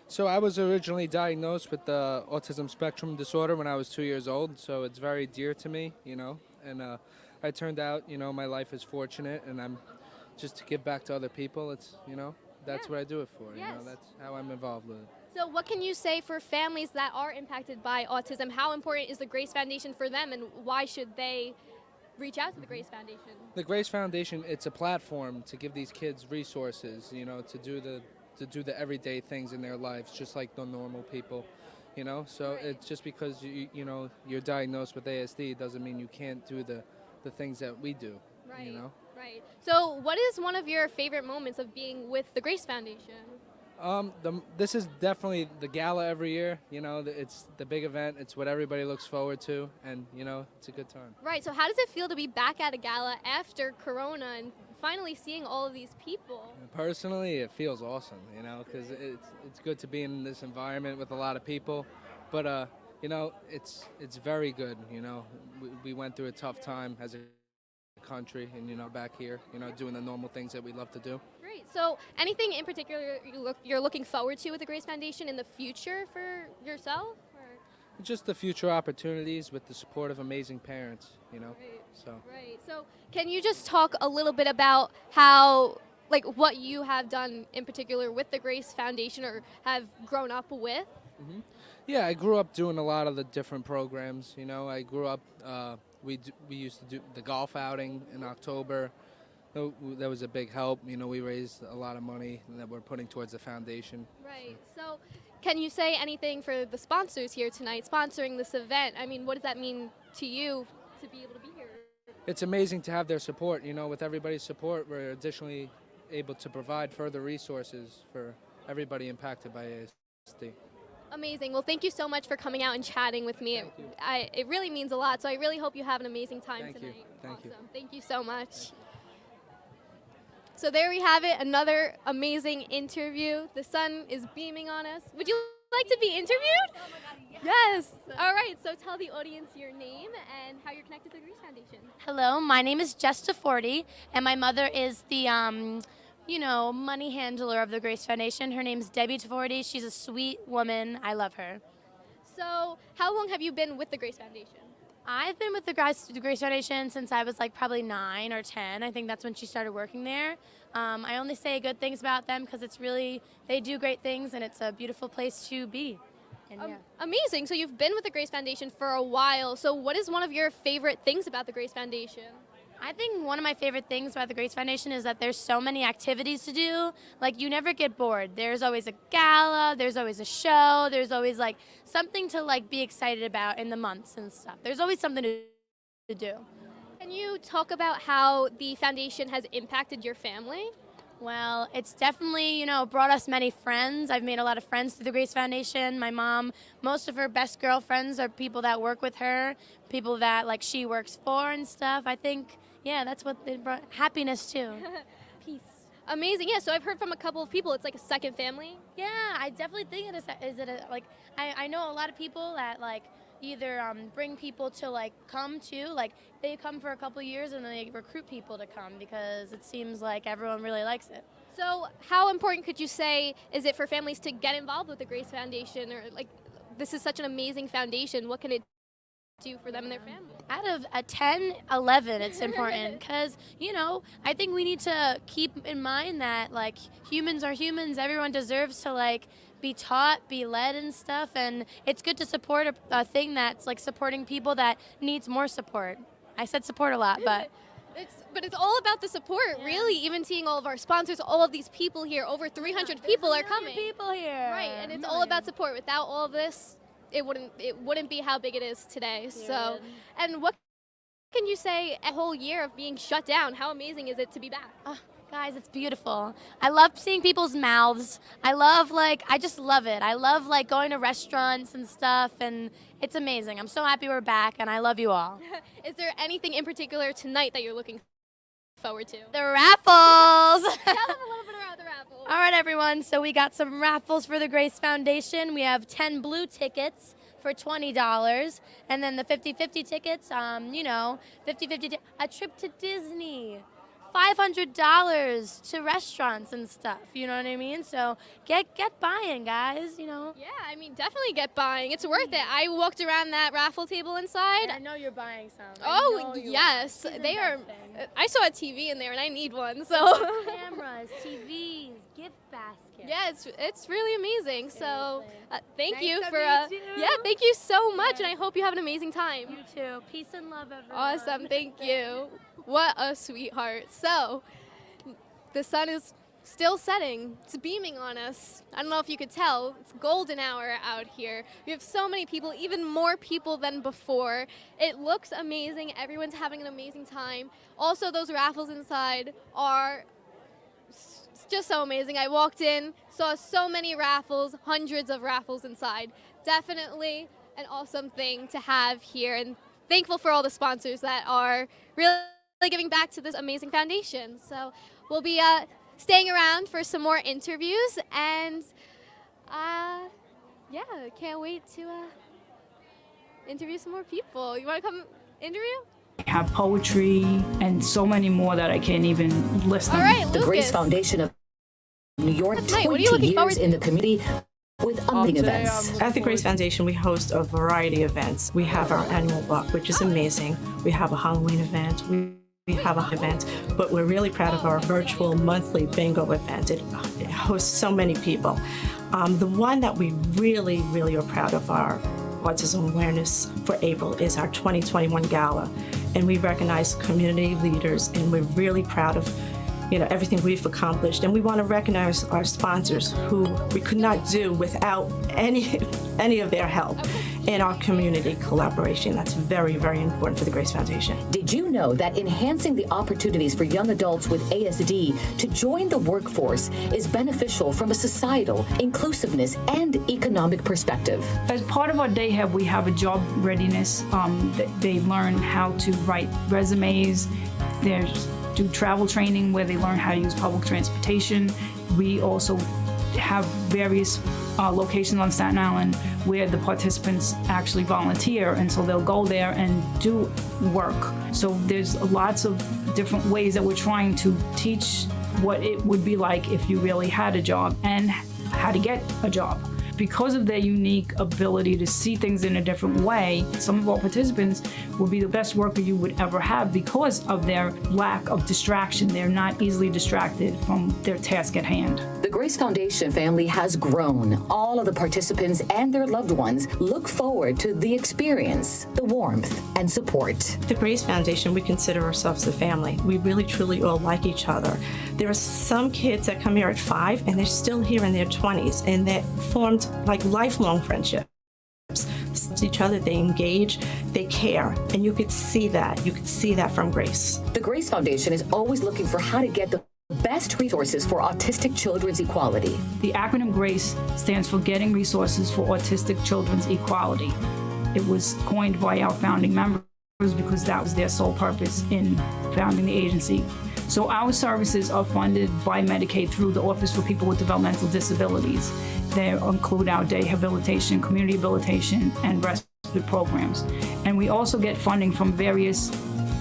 So I was originally diagnosed with the autism spectrum disorder when I was 2 years old, so it's very dear to me, and I turned out, my life is fortunate, and I'm just to give back to other people. It's, that's what I do it for, Yes. That's how I'm involved with it. So what can you say for families that are impacted by autism? How important is the GRACE Foundation for them, and why should they reach out to the GRACE Foundation? The GRACE Foundation, it's a platform to give these kids resources, to do the everyday things in their lives, just like the normal people, So Right. it's just because you're diagnosed with ASD doesn't mean you can't do the things that we do, Right. Right. So what is one of your favorite moments of being with the Grace Foundation? This is definitely the gala every year. You know, it's the big event. It's what everybody looks forward to, and you know, it's a good time. Right. So how does it feel to be back at a gala after Corona and finally seeing all of these people? Personally, it feels awesome. You know, because it's good to be in this environment with a lot of people, but you know, it's very good. You know, we went through a tough time as a country, and you know, back here, you know, doing the normal things that we love to do. Great. So anything in particular you're looking forward to with the Grace Foundation in the future for yourself? Or? Just the future opportunities with the support of amazing parents, you know. Right. So. Right. So can you just talk a little bit about how, like, what you have done in particular with the Grace Foundation or have grown up with? Mm-hmm. Yeah, I grew up doing a lot of the different programs. You know, I grew up. We used to do the golf outing in October. That was a big help. You know, we raised a lot of money that we're putting towards the foundation. Right. So can you say anything for the sponsors here tonight, sponsoring this event? I mean, what does that mean to you to be able to be here? It's amazing to have their support. You know, with everybody's support, we're additionally able to provide further resources for everybody impacted by ASD. Amazing. Well, thank you so much for coming out and chatting with me. It really means a lot, so I really hope you have an amazing time tonight. Thank you. Thank you so much. So there we have it, another amazing interview. The sun is beaming on us. Would you like to be interviewed? Oh my God, yes. All right, so tell the audience your name and how you're connected to the Grace Foundation. Hello, my name is Jess DeForty, and my mother is the money handler of the Grace Foundation. Her name's Debbie DeForty. She's a sweet woman. I love her. So how long have you been with the Grace Foundation? I've been with the Grace Foundation since I was like probably 9 or 10. I think that's when she started working there. I only say good things about them because they do great things and it's a beautiful place to be. And, yeah. Amazing. So you've been with the Grace Foundation for a while. So what is one of your favorite things about the Grace Foundation? I think one of my favorite things about the Grace Foundation is that there's so many activities to do. Like, you never get bored. There's always a gala, there's always a show, there's always like something to like be excited about in the months and stuff. There's always something to do. Can you talk about how the foundation has impacted your family? Well, it's definitely, brought us many friends. I've made a lot of friends through the Grace Foundation. My mom, most of her best girlfriends are people that work with her, people that like she works for and stuff. I think, yeah, that's what they brought happiness too. Peace. Amazing. Yeah, so I've heard from a couple of people it's like a second family. Yeah, I definitely think it is. I know a lot of people that like either bring people to like come to, like they come for a couple years and then they recruit people to come because it seems like everyone really likes it. So how important could you say is it for families to get involved with the Grace Foundation, or like this is such an amazing foundation, what can it do for them and their family? Out of a 10, 11, it's important because, I think we need to keep in mind that like humans are humans. Everyone deserves to like be taught, be led and stuff, and it's good to support a thing that's like supporting people that needs more support. I said support a lot, but it's all about the support, really. Even seeing all of our sponsors, all of these people here, over 300 people are coming. People here, right? And it's all about support. Without all of this, it wouldn't be how big it is today. So, and what can you say a whole year of being shut down? How amazing is it to be back? Guys, it's beautiful. I love seeing people's mouths. I just love it. I love like going to restaurants and stuff, and it's amazing. I'm so happy we're back, and I love you all. Is there anything in particular tonight that you're looking forward to? The raffles! Tell them a little bit about the raffles. All right, everyone. So we got some raffles for the Grace Foundation. We have 10 blue tickets for $20, and then the 50-50 tickets, 50-50, a trip to Disney. $500 to restaurants and stuff, you know what I mean? So get buying, guys, Yeah, I mean, definitely get buying. It's worth it. I walked around that raffle table inside. And I know you're buying some. Oh, yes. They are. I saw a TV in there, and I need one, so. Cameras, TVs, gift baskets. Yeah, it's really amazing. So thank you for. Meet you. Yeah, thank you so much, and I hope you have an amazing time. You too. Peace and love, everyone. Awesome. Thank you. What a sweetheart. So, the sun is still setting. It's beaming on us. I don't know if you could tell. It's golden hour out here. We have so many people, even more people than before. It looks amazing. Everyone's having an amazing time. Also, those raffles inside are just so amazing. I walked in, saw so many raffles, hundreds of raffles inside. Definitely an awesome thing to have here, and thankful for all the sponsors that are really giving back to this amazing foundation. So we'll be staying around for some more interviews, and yeah, can't wait to interview some more people. You want to come interview? Have poetry and so many more that I can't even list them. All right, The Lucas. Grace Foundation of New York, That's nice. What are 20 you looking years forward in the community with umping events. At the Grace Foundation, we host a variety of events. We have our annual walk, which is amazing. We have a Halloween event. We have an event, but we're really proud of our virtual monthly bingo event. It hosts so many people. The one that we really, really are proud of, our Autism Awareness for April, is our 2021 Gala. And we recognize community leaders, and we're really proud of everything we've accomplished. And we want to recognize our sponsors, who we could not do without any of their help, and our community collaboration. That's very, very important for the Grace Foundation. Did you know that enhancing the opportunities for young adults with ASD to join the workforce is beneficial from a societal, inclusiveness, and economic perspective? As part of our day hub, we have a job readiness. They learn how to write resumes. There's do travel training where they learn how to use public transportation. We also have various locations on Staten Island where the participants actually volunteer, and so they'll go there and do work. So there's lots of different ways that we're trying to teach what it would be like if you really had a job and how to get a job. Because of their unique ability to see things in a different way, some of our participants will be the best worker you would ever have because of their lack of distraction. They're not easily distracted from their task at hand. The Grace Foundation family has grown. All of the participants and their loved ones look forward to the experience, the warmth, and support. The Grace Foundation, we consider ourselves a family. We really, truly all like each other. There are some kids that come here at 5 and they're still here in their 20s, and that formed like lifelong friendships. Each other, they engage, they care, and you could see that. You could see that from Grace. The Grace Foundation is always looking for how to get the best resources for autistic children's equality. The acronym GRACE stands for Getting Resources for Autistic Children's Equality. It was coined by our founding members because that was their sole purpose in founding the agency. So our services are funded by Medicaid through the Office for People with Developmental Disabilities. They include our day habilitation, community habilitation, and respite programs. And we also get funding from various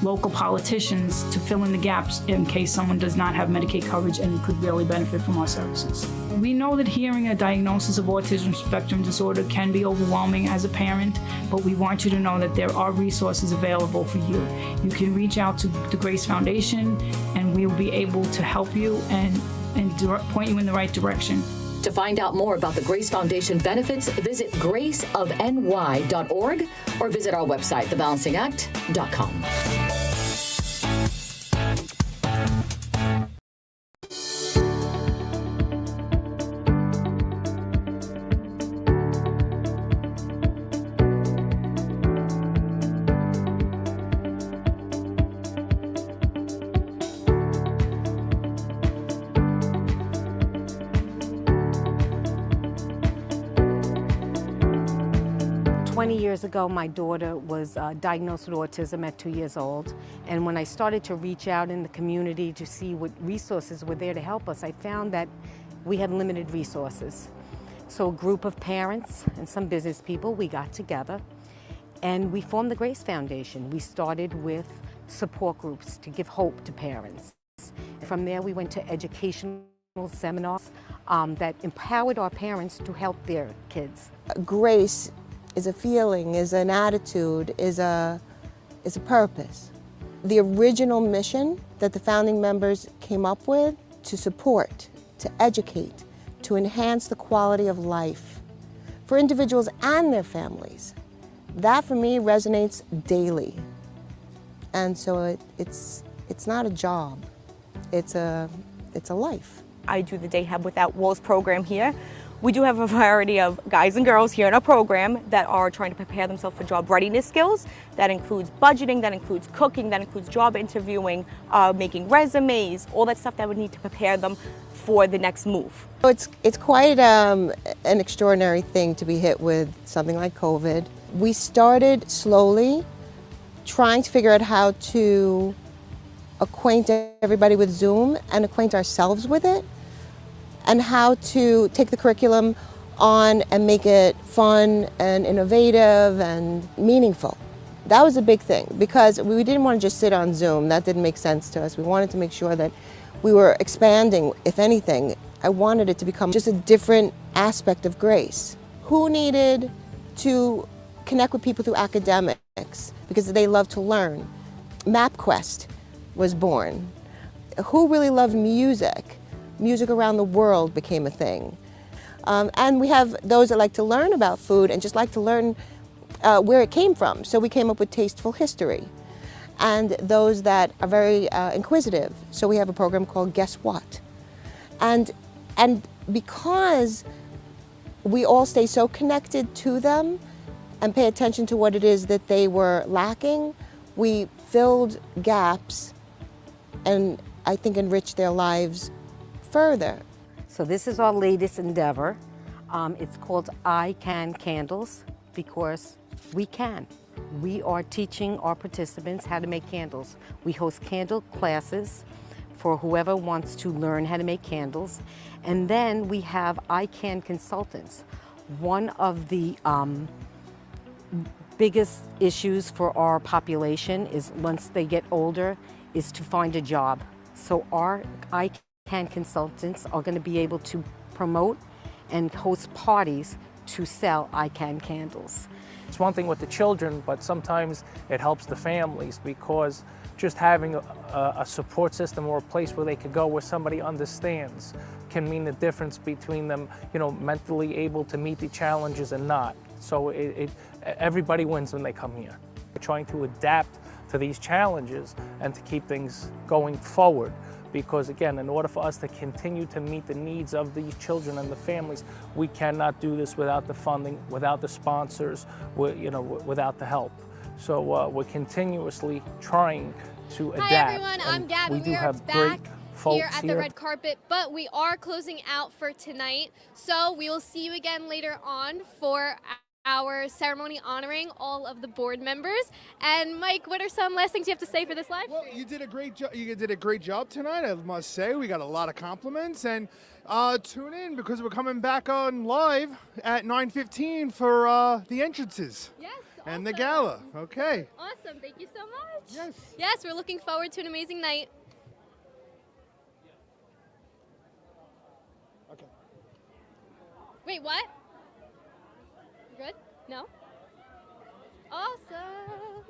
local politicians to fill in the gaps in case someone does not have Medicaid coverage and could really benefit from our services. We know that hearing a diagnosis of autism spectrum disorder can be overwhelming as a parent, but we want you to know that there are resources available for you. You can reach out to the Grace Foundation, and we will be able to help you and point you in the right direction. To find out more about the Grace Foundation benefits, visit graceofny.org or visit our website, thebalancingact.com. 20 years ago, my daughter was diagnosed with autism at 2 years old. And when I started to reach out in the community to see what resources were there to help us, I found that we had limited resources. So a group of parents and some business people, we got together and we formed the Grace Foundation. We started with support groups to give hope to parents. From there, we went to educational seminars that empowered our parents to help their kids. Grace is a feeling, is an attitude, is a purpose. The original mission that the founding members came up with, to support, to educate, to enhance the quality of life for individuals and their families. That for me resonates daily. And so it's not a job, it's a life. I do the Day Have Without Walls program here. We do have a variety of guys and girls here in our program that are trying to prepare themselves for job readiness skills. That includes budgeting, that includes cooking, that includes job interviewing, making resumes, all that stuff that would need to prepare them for the next move. It's quite an extraordinary thing to be hit with something like COVID. We started slowly trying to figure out how to acquaint everybody with Zoom and acquaint ourselves with it, and how to take the curriculum on and make it fun and innovative and meaningful. That was a big thing because we didn't want to just sit on Zoom. That didn't make sense to us. We wanted to make sure that we were expanding, if anything. I wanted it to become just a different aspect of Grace. Who needed to connect with people through academics because they love to learn? MapQuest was born. Who really loved music? Music around the world became a thing. And we have those that like to learn about food and just like to learn where it came from. So we came up with Tasteful History. And those that are very inquisitive. So we have a program called Guess What? And because we all stay so connected to them and pay attention to what it is that they were lacking, we filled gaps and I think enriched their lives further. So this is our latest endeavor. It's called I Can Candles because we can. We are teaching our participants how to make candles. We host candle classes for whoever wants to learn how to make candles. And then we have I Can Consultants. One of the biggest issues for our population is once they get older is to find a job. So our I Can Consultants are going to be able to promote and host parties to sell I Can candles. It's one thing with the children, but sometimes it helps the families because just having a support system or a place where they could go where somebody understands can mean the difference between them, mentally able to meet the challenges and not. So everybody wins when they come here. We're trying to adapt to these challenges and to keep things going forward. Because again, in order for us to continue to meet the needs of these children and the families, we cannot do this without the funding, without the sponsors, without the help. So we're continuously trying to adapt. Hi everyone, I'm Gabby. We do are have back great folks here at the red carpet, but we are closing out for tonight. So we will see you again later on for our ceremony honoring all of the board members. And Mike, what are some last things you have to say for this live? Well, you did a great job. You did a great job tonight, I must say. We got a lot of compliments, and tune in because we're coming back on live at 9:15 for the entrances. Yes. And the gala. Okay. Awesome. Thank you so much. Yes. Yes, we're looking forward to an amazing night. Okay. Wait, what? Good? No? Awesome.